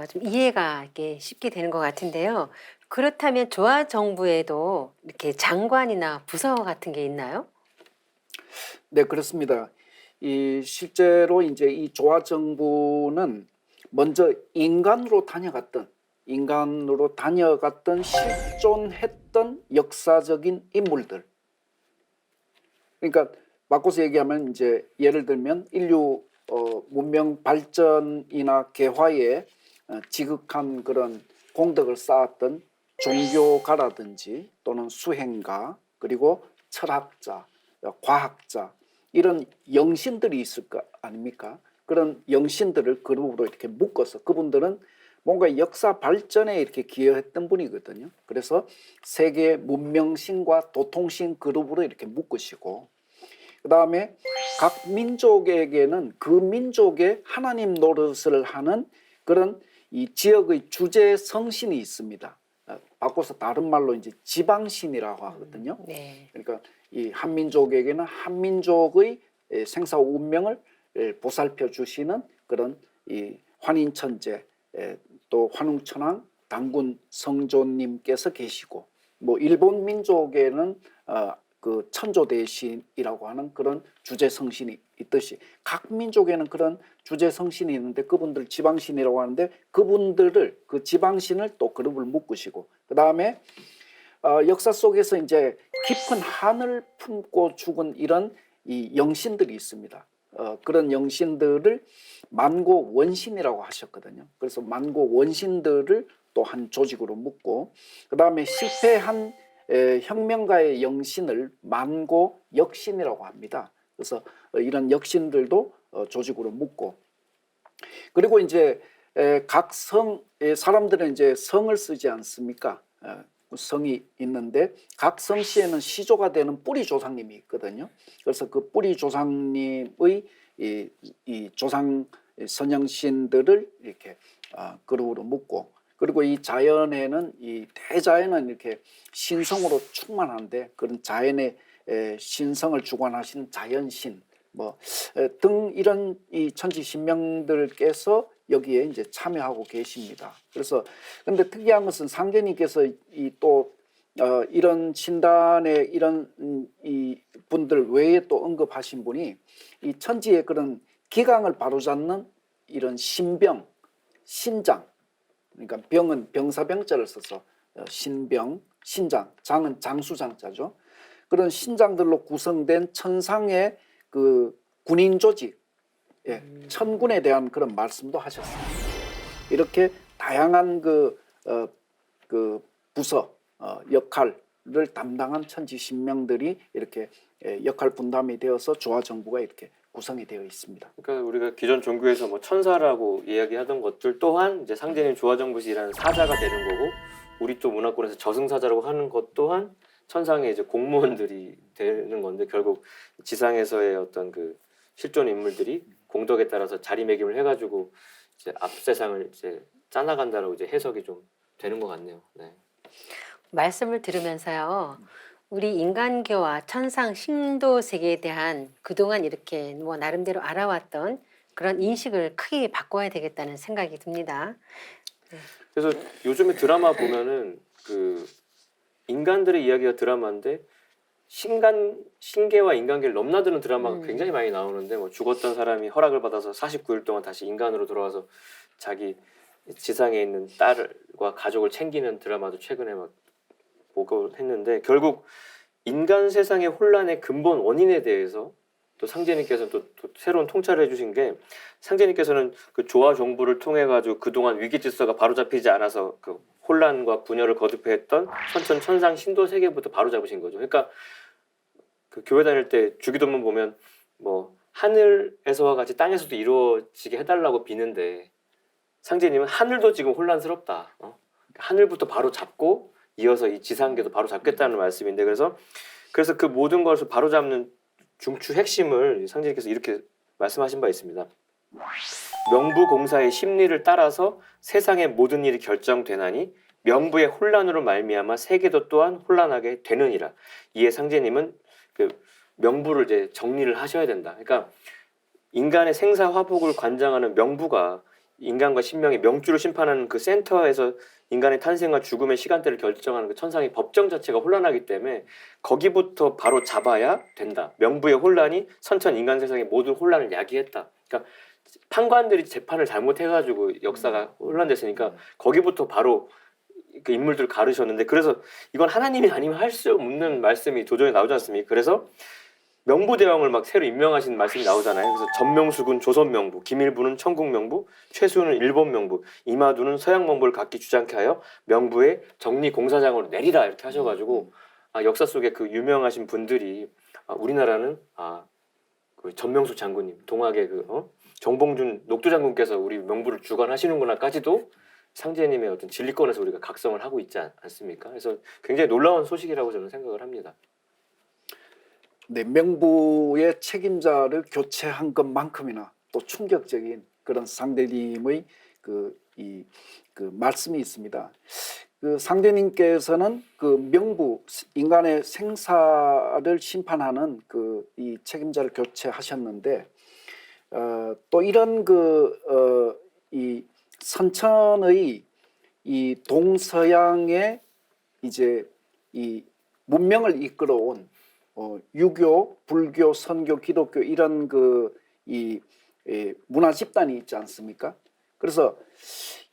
좀 이해가 이렇게 쉽게 되는 것 같은데요. 그렇다면 조화정부에도 이렇게 장관이나 부서 같은 게 있나요? 네, 그렇습니다. 이 실제로 이제 이 조화정부는 먼저 인간으로 다녀갔던 실존했던 역사적인 인물들. 그러니까 바꿔서 얘기하면 이제 예를 들면 인류 문명 발전이나 개화에 지극한 그런 공덕을 쌓았던 종교가라든지 또는 수행가, 그리고 철학자, 과학자, 이런 영신들이 있을 거 아닙니까? 그런 영신들을 그룹으로 이렇게 묶어서 그분들은 뭔가 역사 발전에 이렇게 기여했던 분이거든요. 그래서 세계 문명신과 도통신 그룹으로 이렇게 묶으시고, 그 다음에 각 민족에게는 그 민족의 하나님 노릇을 하는 그런 이 지역의 주재 성신이 있습니다. 바꿔서 다른 말로 이제 지방신이라고 하거든요. 네. 그러니까 이 한민족에게는 한민족의 생사 운명을 보살펴 주시는 그런 이 환인천재, 또 환웅천왕 당군 성조님께서 계시고, 뭐 일본 민족에는 그 천조대신이라고 하는 그런 주재 성신이 있듯이 각 민족에는 그런 주재 성신이 있는데 그분들 지방신이라고 하는데 그분들을 그 지방신을 또 그룹을 묶으시고, 그 다음에 역사 속에서 이제 깊은 한을 품고 죽은 이런 이 영신들이 있습니다. 그런 영신들을 만고 원신이라고 하셨거든요. 그래서 만고 원신들을 또 한 조직으로 묶고, 그 다음에 실패한 혁명가의 영신을 만고 역신이라고 합니다. 그래서 이런 역신들도 조직으로 묶고, 그리고 이제 각 사람들은 이제 성을 쓰지 않습니까? 성이 있는데 각 성씨에는 시조가 되는 뿌리 조상님이 있거든요. 그래서 그 뿌리 조상님의 이 조상 선영신들을 이렇게 그룹으로 묶고, 그리고 이 자연에는 이 대자연은 이렇게 신성으로 충만한데 그런 자연의 신성을 주관하시는 자연신 등 이런 이 천지신명들께서 여기에 이제 참여하고 계십니다. 그래서 근데 특이한 것은 상제님께서 또 이런 신단의 이런 이 분들 외에 또 언급하신 분이 이 천지의 그런 기강을 바로잡는 이런 신병, 신장, 그러니까 병은 병사병자를 써서 신병, 신장, 장은 장수장자죠. 그런 신장들로 구성된 천상의 그 군인 조직, 천군에 대한 그런 말씀도 하셨습니다. 이렇게 다양한 그 부서, 역할을 담당한 천지신명들이 이렇게 역할 분담이 되어서 조화정부가 이렇게 구성이 되어 있습니다. 그러니까 우리가 기존 종교에서 뭐 천사라고 이야기하던 것들 또한 이제 상제님 조화정부시라는 사자가 되는 거고, 우리 또 문화권에서 저승사자라고 하는 것 또한 천상의 이제 공무원들이 되는 건데, 결국 지상에서의 어떤 그 실존 인물들이 공덕에 따라서 자리매김을 해가지고 이제 앞 세상을 이제 짜나간다라고 이제 해석이 좀 되는 것 같네요. 네. 말씀을 들으면서요. 우리 인간계와 천상 신도 세계에 대한 그동안 이렇게 뭐 나름대로 알아왔던 그런 인식을 크게 바꿔야 되겠다는 생각이 듭니다. 그래서 요즘에 드라마 보면은 그 인간들의 이야기가 드라마인데 신계와 인간계를 넘나드는 드라마가 굉장히 많이 나오는데, 뭐 죽었던 사람이 허락을 받아서 49일 동안 다시 인간으로 돌아와서 자기 지상에 있는 딸과 가족을 챙기는 드라마도 최근에 막 보고 했는데, 결국 인간 세상의 혼란의 근본 원인에 대해서 또 상제님께서는 또 새로운 통찰을 해주신 게, 상제님께서는 그 조화 정부를 통해 가지고 그동안 위기 질서가 바로잡히지 않아서 그 혼란과 분열을 거듭해했던 선천 천상 신도 세계부터 바로잡으신 거죠. 그러니까 그 교회 다닐 때 주기도문 보면 뭐 하늘에서와 같이 땅에서도 이루어지게 해달라고 비는데, 상제님은 하늘도 지금 혼란스럽다. 하늘부터 바로 잡고 이어서 이 지상계도 바로 잡겠다는 말씀인데, 그래서 그 모든 것을 바로 잡는 중추 핵심을 상제님께서 이렇게 말씀하신 바 있습니다. 명부공사의 심리를 따라서 세상의 모든 일이 결정되나니 명부의 혼란으로 말미암아 세계도 또한 혼란하게 되느니라. 이에 상제님은 그 명부를 이제 정리를 하셔야 된다. 그러니까 인간의 생사 화복을 관장하는 명부가 인간과 신명의 명주를 심판하는 그 센터에서 인간의 탄생과 죽음의 시간대를 결정하는 그 천상의 법정 자체가 혼란하기 때문에 거기부터 바로 잡아야 된다. 명부의 혼란이 선천 인간 세상의 모든 혼란을 야기했다. 그러니까 판관들이 재판을 잘못해가지고 역사가 혼란됐으니까 거기부터 바로 그 인물들을 가르셨는데, 그래서 이건 하나님이 아니면 할 수 없는 말씀이 도전에 나오지 않습니까? 그래서 명부대왕을 막 새로 임명하신 말씀이 나오잖아요. 그래서 전명숙은 조선명부, 김일부는 청국명부, 최수는 일본명부, 이마두는 서양명부를 각기 주장케 하여 명부의 정리공사장으로 내리라 이렇게 하셔가지고 역사 속에 그 유명하신 분들이 우리나라는 그 전명숙 장군님, 동학의 그 정봉준 녹두장군께서 우리 명부를 주관하시는구나까지도 상제님의 어떤 진리권에서 우리가 각성을 하고 있지 않습니까? 그래서 굉장히 놀라운 소식이라고 저는 생각을 합니다. 네, 명부의 책임자를 교체한 것만큼이나 또 충격적인 그런 상대님의 그 말씀이 있습니다. 그 상대님께서는 그 명부 인간의 생사를 심판하는 그 이 책임자를 교체하셨는데, 또 이런 이 선천의 이 동서양의 이제 이 문명을 이끌어온 유교, 불교, 선교, 기독교 이런 이 문화 집단이 있지 않습니까? 그래서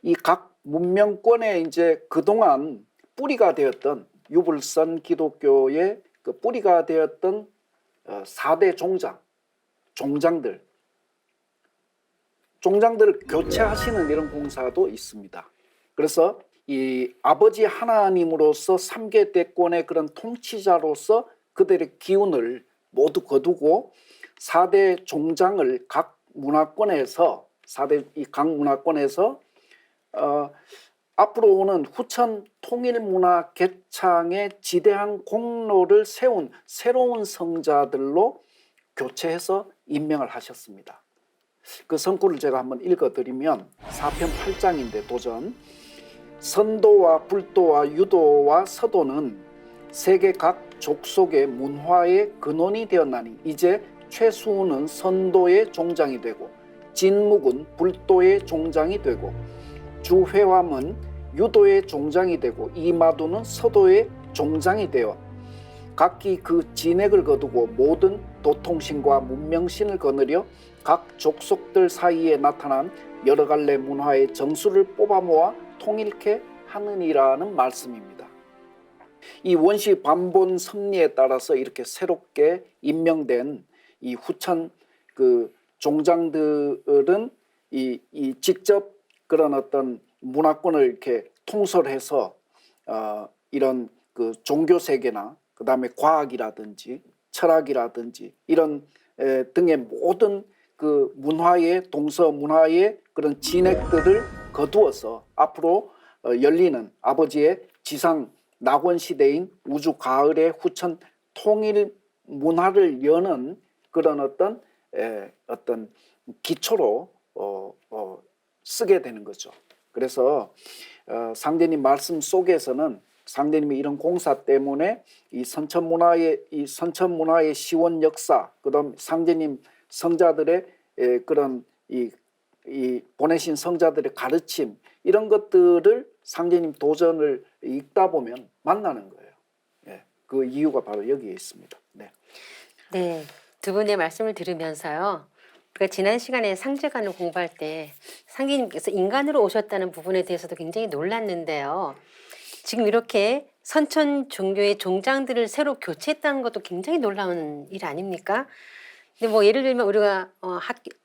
이 각 문명권에 이제 그동안 뿌리가 되었던 유불선 기독교의 그 뿌리가 되었던 4대 종장들, 종장들을 교체하시는 이런 공사도 있습니다. 그래서 이 아버지 하나님으로서 3계 대권의 그런 통치자로서 그들의 기운을 모두 거두고 4대 종장을 각 문화권에서 앞으로 오는 후천 통일문화 개창에 지대한 공로를 세운 새로운 성자들로 교체해서 임명을 하셨습니다. 그 성구를 제가 한번 읽어드리면 4편 8장인데 도전. 선도와 불도와 유도와 서도는 세계 각 족속의 문화의 근원이 되었나니 이제 최수우는 선도의 종장이 되고 진묵은 불도의 종장이 되고 주회함은 유도의 종장이 되고 이마두는 서도의 종장이 되어 각기 그 진액을 거두고 모든 도통신과 문명신을 거느려 각 족속들 사이에 나타난 여러 갈래 문화의 정수를 뽑아 모아 통일케 하느니라는 말씀입니다. 이 원시 반본 섭리에 따라서 이렇게 새롭게 임명된 이 후천 그 종장들은 이 직접 그런 어떤 문화권을 이렇게 통솔해서 이런 그 종교 세계나 그 다음에 과학이라든지 철학이라든지 이런 등의 모든 그 문화의 동서 문화의 그런 진액들을 거두어서 앞으로 열리는 아버지의 지상 낙원 시대인 우주 가을의 후천 통일 문화를 여는 그런 어떤 기초로 쓰게 되는 거죠. 그래서 상제님 말씀 속에서는 상제님이 이런 공사 때문에 이 선천 문화의 시원 역사, 그다음 상제님 성자들의 그런 이 보내신 성자들의 가르침 이런 것들을 상제님 도전을 읽다 보면 만나는 거예요. 예, 그 이유가 바로 여기에 있습니다. 네. 네, 두 분의 말씀을 들으면서요. 우리가 지난 시간에 상제관을 공부할 때 상계님께서 인간으로 오셨다는 부분에 대해서도 굉장히 놀랐는데요. 지금 이렇게 선천 종교의 종장들을 새로 교체했다는 것도 굉장히 놀라운 일 아닙니까? 근데 뭐 예를 들면 우리가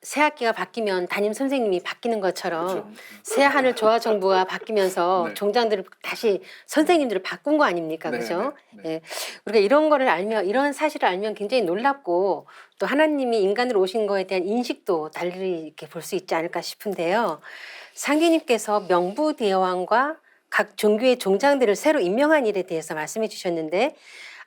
새 학기가 바뀌면 담임 선생님이 바뀌는 것처럼 그렇죠. 새 하늘 조화 정부가 바뀌면서 네. 종장들을 다시 선생님들을 바꾼 거 아닙니까? 네, 그죠? 네, 네. 예. 우리가 이런 거를 알면 이런 사실을 알면 굉장히 놀랍고 또 하나님이 인간으로 오신 거에 대한 인식도 달리 이렇게 볼 수 있지 않을까 싶은데요. 상계님께서 명부대왕과 각 종교의 종장들을 새로 임명한 일에 대해서 말씀해 주셨는데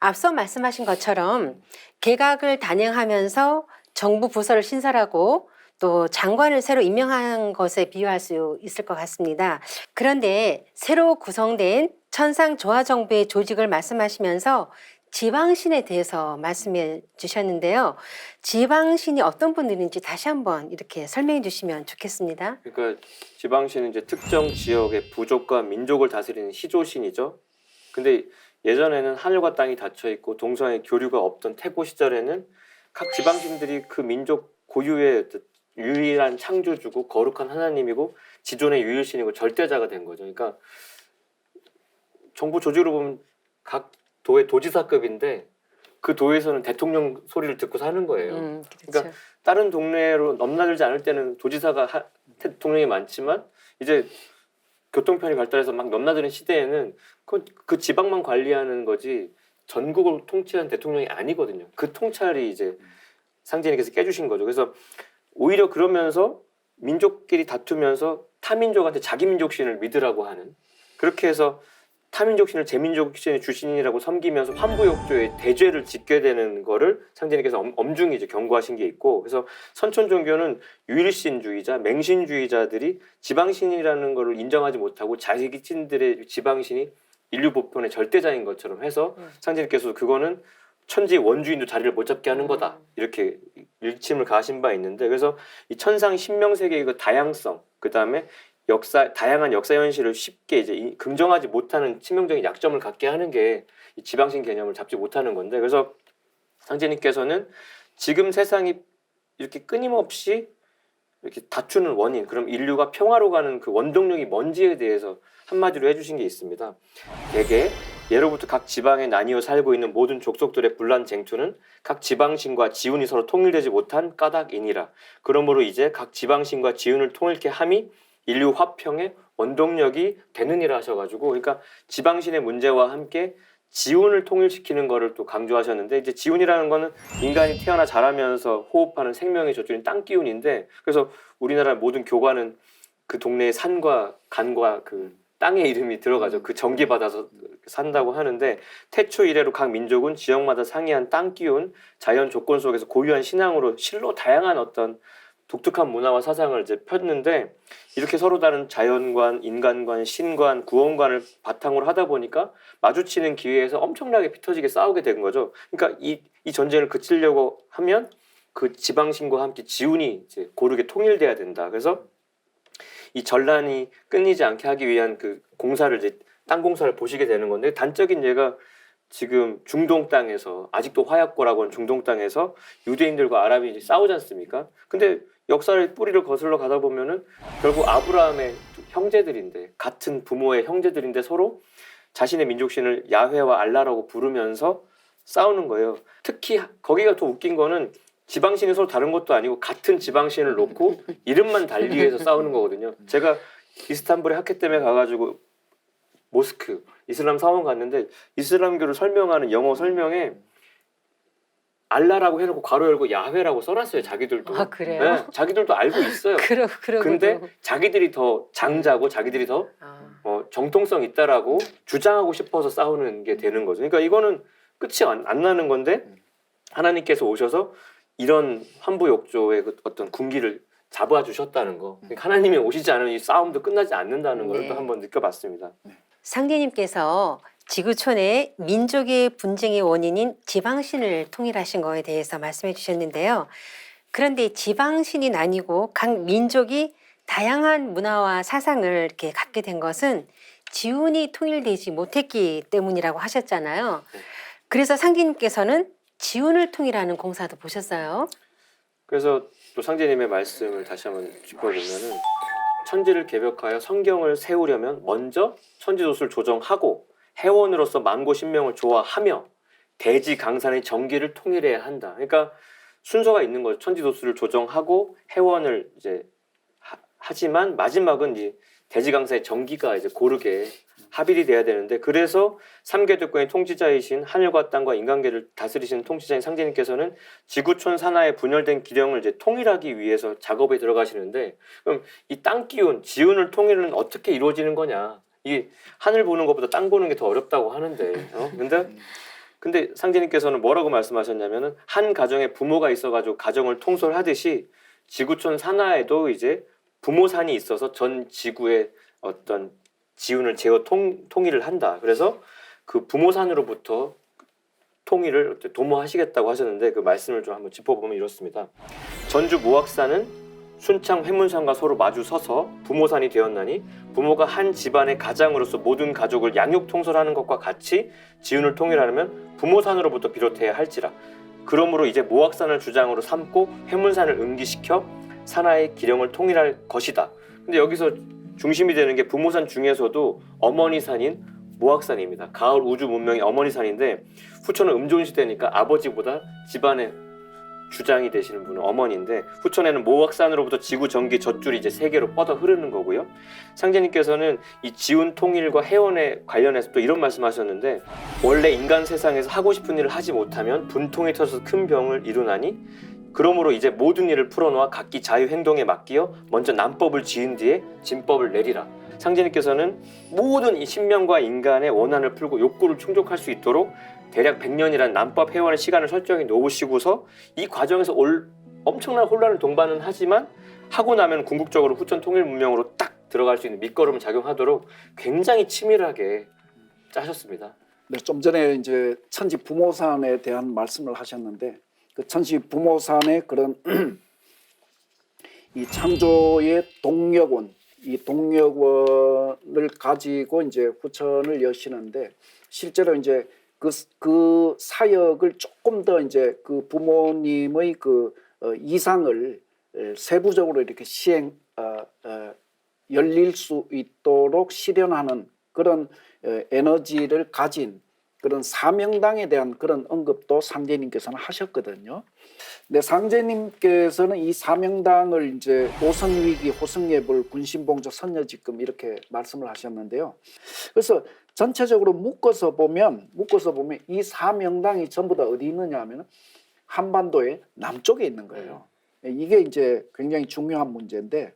앞서 말씀하신 것처럼 개각을 단행하면서 정부 부서를 신설하고 또 장관을 새로 임명한 것에 비유할 수 있을 것 같습니다. 그런데 새로 구성된 천상조화정부의 조직을 말씀하시면서 지방신에 대해서 말씀해 주셨는데요. 지방신이 어떤 분들인지 다시 한번 이렇게 설명해 주시면 좋겠습니다. 그러니까 지방신은 이제 특정 지역의 부족과 민족을 다스리는 시조신이죠. 근데 예전에는 하늘과 땅이 닫혀 있고 동서의 교류가 없던 태고 시절에는 각 지방신들이 그 민족 고유의 유일한 창조주고 거룩한 하나님이고 지존의 유일신이고 절대자가 된 거죠. 그러니까 정부 조직으로 보면 각 도의 도지사급인데 그 도에서는 대통령 소리를 듣고 사는 거예요. 그렇죠. 그러니까 다른 동네로 넘나들지 않을 때는 도지사가 대통령이 많지만 이제 교통편이 발달해서 막 넘나드는 시대에는 그 지방만 관리하는 거지 전국을 통치한 대통령이 아니거든요. 그 통찰이 이제 상제님께서 깨주신 거죠. 그래서 오히려 그러면서 민족끼리 다투면서 타민족한테 자기 민족신을 믿으라고 하는, 그렇게 해서 타민족신을 제민족신의 주신이라고 섬기면서 환부역조의 대죄를 짓게 되는 거를 상제님께서 엄중히 이제 경고하신 게 있고, 그래서 선천 종교는 유일신주의자, 맹신주의자들이 지방신이라는 거를 인정하지 못하고 자기 신들의 지방신이 인류 보편의 절대자인 것처럼 해서 상제님께서 그거는 천지 원주인도 자리를 못 잡게 하는 거다, 이렇게 일침을 가하신 바 있는데, 그래서 이 천상 신명세계의 그 다양성, 그 다음에 다양한 역사 현실을 쉽게 이제 긍정하지 못하는 치명적인 약점을 갖게 하는 게 이 지방신 개념을 잡지 못하는 건데, 그래서 상제님께서는 지금 세상이 이렇게 끊임없이 이렇게 다투는 원인, 그럼 인류가 평화로 가는 그 원동력이 뭔지에 대해서 한마디로 해주신 게 있습니다. 대개 예로부터 각 지방에 나뉘어 살고 있는 모든 족속들의 분란 쟁투는 각 지방신과 지운이 서로 통일되지 못한 까닭이니라. 그러므로 이제 각 지방신과 지운을 통일케 함이 인류 화평의 원동력이 되느니라 하셔가지고, 그러니까 지방신의 문제와 함께 지운을 통일시키는 거를 또 강조하셨는데, 이제 지운이라는 거는 인간이 태어나 자라면서 호흡하는 생명의 젖줄인 땅 기운인데, 그래서 우리나라 모든 교과는 그 동네의 산과 간과 그 땅의 이름이 들어가죠. 그 전기받아서 산다고 하는데, 태초 이래로 각 민족은 지역마다 상이한 땅 기운, 자연 조건 속에서 고유한 신앙으로 실로 다양한 어떤 독특한 문화와 사상을 이제 폈는데, 이렇게 서로 다른 자연관, 인간관, 신관, 구원관을 바탕으로 하다 보니까 마주치는 기회에서 엄청나게 피 터지게 싸우게 된 거죠. 그러니까 이 전쟁을 그치려고 하면 그 지방신과 함께 지운이 이제 고르게 통일돼야 된다. 그래서 이 전란이 끊이지 않게 하기 위한 그 공사를 이제 땅 공사를 보시게 되는 건데, 단적인 예가 지금 중동 땅에서, 아직도 화약고라고 하는 중동 땅에서 유대인들과 아랍인이 싸우지 않습니까? 근데 역사의 뿌리를 거슬러 가다 보면은 결국 아브라함의 형제들인데, 같은 부모의 형제들인데 서로 자신의 민족신을 야훼와 알라라고 부르면서 싸우는 거예요. 특히 거기가 더 웃긴 거는 지방신이 서로 다른 것도 아니고 같은 지방신을 놓고 이름만 달리해서 싸우는 거거든요. 제가 이스탄불에 학회 때문에 가가지고 모스크, 이슬람 사원 갔는데 이슬람교를 설명하는 영어 설명에 알라라고 해놓고 괄호 열고 야훼라고 써놨어요. 자기들도. 아, 그래요? 네, 자기들도 알고 있어요. 근데 자기들이 더 장자고 자기들이 더 정통성 있다라고 주장하고 싶어서 싸우는 게 되는 거죠. 그러니까 이거는 끝이 안 나는 건데, 하나님께서 오셔서 이런 환부욕조의 그 어떤 군기를 잡아주셨다는 거. 그러니까 하나님이 오시지 않으면 이 싸움도 끝나지 않는다는 걸 또 한번 느껴봤습니다. 상제님께서 지구촌의 민족의 분쟁의 원인인 지방신을 통일하신 거에 대해서 말씀해 주셨는데요. 그런데 지방신이 나뉘고 각 민족이 다양한 문화와 사상을 이렇게 갖게 된 것은 지운이 통일되지 못했기 때문이라고 하셨잖아요. 그래서 상제님께서는 지운을 통일하는 공사도 보셨어요. 그래서 또 상제님의 말씀을 다시 한번 짚어보면은, 천지를 개벽하여 성경을 세우려면 먼저 천지도수를 조정하고 해원으로서 만고 신명을 조화하며 대지 강산의 정기를 통일해야 한다. 그러니까 순서가 있는 거죠. 천지도수를 조정하고 해원을 이제 하지만 마지막은 이 대지 강산의 정기가 이제 고르게 합일이 돼야 되는데, 그래서 삼계대권의 통치자이신 하늘과 땅과 인간계를 다스리시는 통치자인 상제님께서는 지구촌 산하의 분열된 기령을 이제 통일하기 위해서 작업에 들어가시는데, 그럼 이 땅 기운, 지운을 통일은 어떻게 이루어지는 거냐? 이 하늘 보는 것보다 땅 보는 게 더 어렵다고 하는데, 근데 상제님께서는 뭐라고 말씀하셨냐면은, 한 가정에 부모가 있어가지고 가정을 통솔하듯이 지구촌 산하에도 이제 부모산이 있어서 전 지구의 어떤 지운을 제어 통일을 한다. 그래서 그 부모산으로부터 통일을 도모하시겠다고 하셨는데, 그 말씀을 좀 한번 짚어보면 이렇습니다. 전주 모악산은 순창 회문산과 서로 마주 서서 부모산이 되었나니, 부모가 한 집안의 가장으로서 모든 가족을 양육 통솔하는 것과 같이 지운을 통일하려면 부모산으로부터 비롯해야 할지라. 그러므로 이제 모악산을 주장으로 삼고 회문산을 응기시켜 산하의 기령을 통일할 것이다. 근데 여기서 중심이 되는 게 부모산 중에서도 어머니산인 모악산입니다. 가을 우주 문명의 어머니산인데, 후천은 음존 시대니까 아버지보다 집안의 주장이 되시는 분은 어머니인데, 후천에는 모악산으로부터 지구 전기 젖줄이 이제 세계로 뻗어 흐르는 거고요. 상제님께서는 이 지운 통일과 해원에 관련해서 또 이런 말씀하셨는데, 원래 인간 세상에서 하고 싶은 일을 하지 못하면 분통이 터져서 큰 병을 이루나니, 그러므로 이제 모든 일을 풀어놓아 각기 자유 행동에 맡기어 먼저 남법을 지은 뒤에 진법을 내리라. 상제님께서는 모든 이 신명과 인간의 원한을 풀고 욕구를 충족할 수 있도록 대략 100년이라는 남법 회원의 시간을 설정해 놓으시고서, 이 과정에서 엄청난 혼란을 동반은 하지만 하고 나면 궁극적으로 후천 통일 문명으로 딱 들어갈 수 있는 밑거름을 작용하도록 굉장히 치밀하게 짜셨습니다. 네, 좀 전에 이제 천지 부모산에 대한 말씀을 하셨는데, 그 천지 부모산의 그런 이 창조의 동력원, 이 동력원을 가지고 이제 후천을 여시는데, 실제로 이제 그 사역을 조금 더 이제 그 부모님의 그 이상을 세부적으로 이렇게 열릴 수 있도록 실현하는 그런 에너지를 가진 그런 사명당에 대한 그런 언급도 상제님께서는 하셨거든요. 근데 상제님께서는 이 사명당을 이제 오성위기, 호성예불, 군신봉조, 선녀직금 이렇게 말씀을 하셨는데요. 그래서 전체적으로 묶어서 보면 이 사명당이 전부 다 어디 있느냐 하면 한반도의 남쪽에 있는 거예요. 이게 이제 굉장히 중요한 문제인데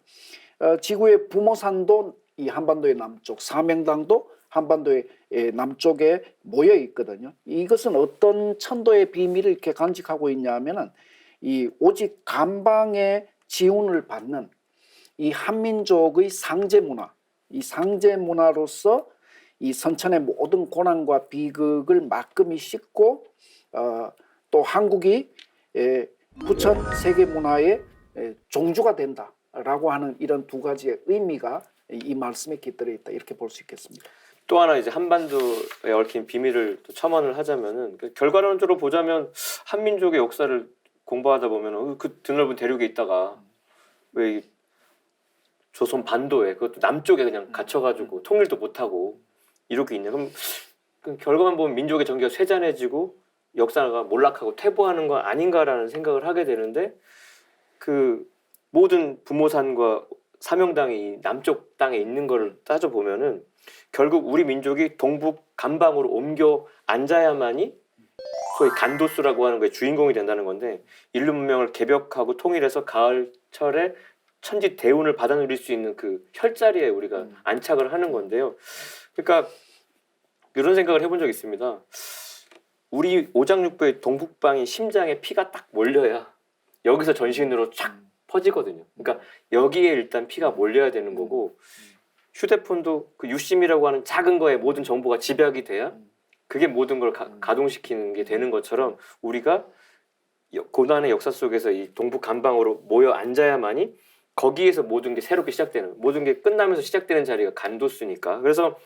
지구의 부모산도 이 한반도의 남쪽, 사명당도 한반도의 남쪽에 모여 있거든요. 이것은 어떤 천도의 비밀을 이렇게 간직하고 있냐 하면은 이 오직 감방의 지운을 받는 이 한민족의 상제 문화, 이 상제 문화로서 이 선천의 모든 고난과 비극을 말끔히 씻고 또 한국이 부천 세계 문화의 종주가 된다라고 하는 이런 두 가지의 의미가 이 말씀에 깃들어 있다 이렇게 볼 수 있겠습니다. 또 하나 이제 한반도에 얽힌 비밀을 또 첨언을 하자면은 결과론적으로 보자면 한민족의 역사를 공부하다 보면 그 드넓은 대륙에 있다가 왜 조선 반도에 그것도 남쪽에 그냥 갇혀가지고 통일도 못하고 이렇게 있냐. 그럼 결과만 보면 민족의 전기가 쇠잔해지고 역사가 몰락하고 퇴보하는 건 아닌가라는 생각을 하게 되는데 그 모든 부모산과 사명당이 남쪽 땅에 있는 걸 따져보면은 결국 우리 민족이 동북 간방으로 옮겨 앉아야만이 소위 간도수라고 하는 거의 주인공이 된다는 건데 인류 문명을 개벽하고 통일해서 가을철에 천지 대운을 받아 누릴 수 있는 그 혈자리에 우리가 안착을 하는 건데요. 그러니까 이런 생각을 해본 적이 있습니다. 우리 오장육부의 동북방이 심장에 피가 딱 몰려야 여기서 전신으로 쫙 퍼지거든요. 그러니까 여기에 일단 피가 몰려야 되는 거고 휴대폰도 그 유심이라고 하는 작은 거에 모든 정보가 집약이 돼야 그게 모든 걸 가동시키는 게 되는 것처럼 우리가 고난의 역사 속에서 이 동북 간방으로 모여 앉아야만이 거기에서 모든 게 새롭게 시작되는, 모든 게 끝나면서 시작되는 자리가 간도수니까. 그래서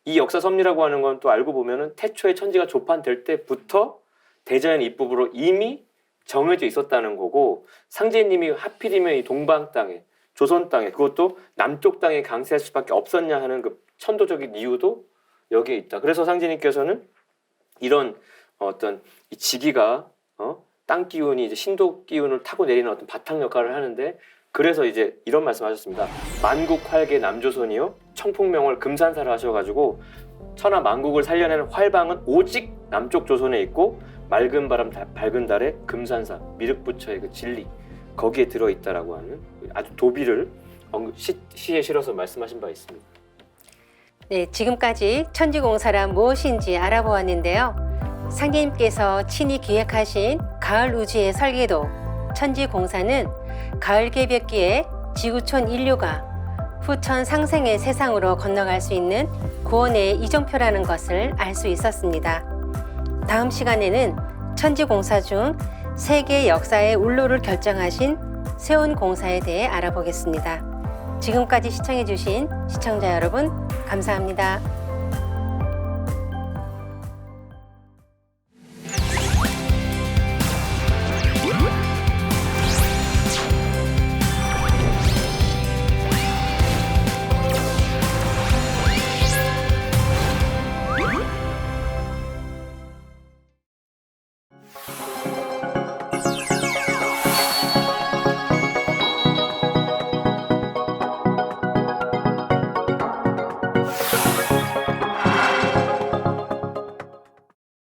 이 역사 섭리라고 하는 건 또 알고 보면은 태초에 천지가 조판될 때부터 대자연 입법으로 이미 정해져 있었다는 거고, 상제님이 하필이면 이 동방 땅에, 조선 땅에, 그것도 남쪽 땅에 강세할 수밖에 없었냐 하는 그 천도적인 이유도 여기에 있다. 그래서 상제님께서는 이런 어떤 이 지기가 땅 기운이 이제 신도 기운을 타고 내리는 어떤 바탕 역할을 하는데, 그래서 이제 이런 말씀하셨습니다. 만국 활계 남조선이요 청풍명월 금산사를 하셔가지고 천하 만국을 살려내는 활방은 오직 남쪽 조선에 있고 맑은 바람 밝은 달에 금산사 미륵부처의 그 진리 거기에 들어있다라고 하는 아주 도비를 시에 실어서 말씀하신 바 있습니다. 네, 지금까지 천지공사란 무엇인지 알아보았는데요. 상제님께서 친히 기획하신 가을 우주의 설계도 천지공사는 가을 개벽기에 지구촌 인류가 후천 상생의 세상으로 건너갈 수 있는 구원의 이정표라는 것을 알 수 있었습니다. 다음 시간에는 천지공사 중 세계 역사의 울로를 결정하신 세운공사에 대해 알아보겠습니다. 지금까지 시청해주신 시청자 여러분 감사합니다.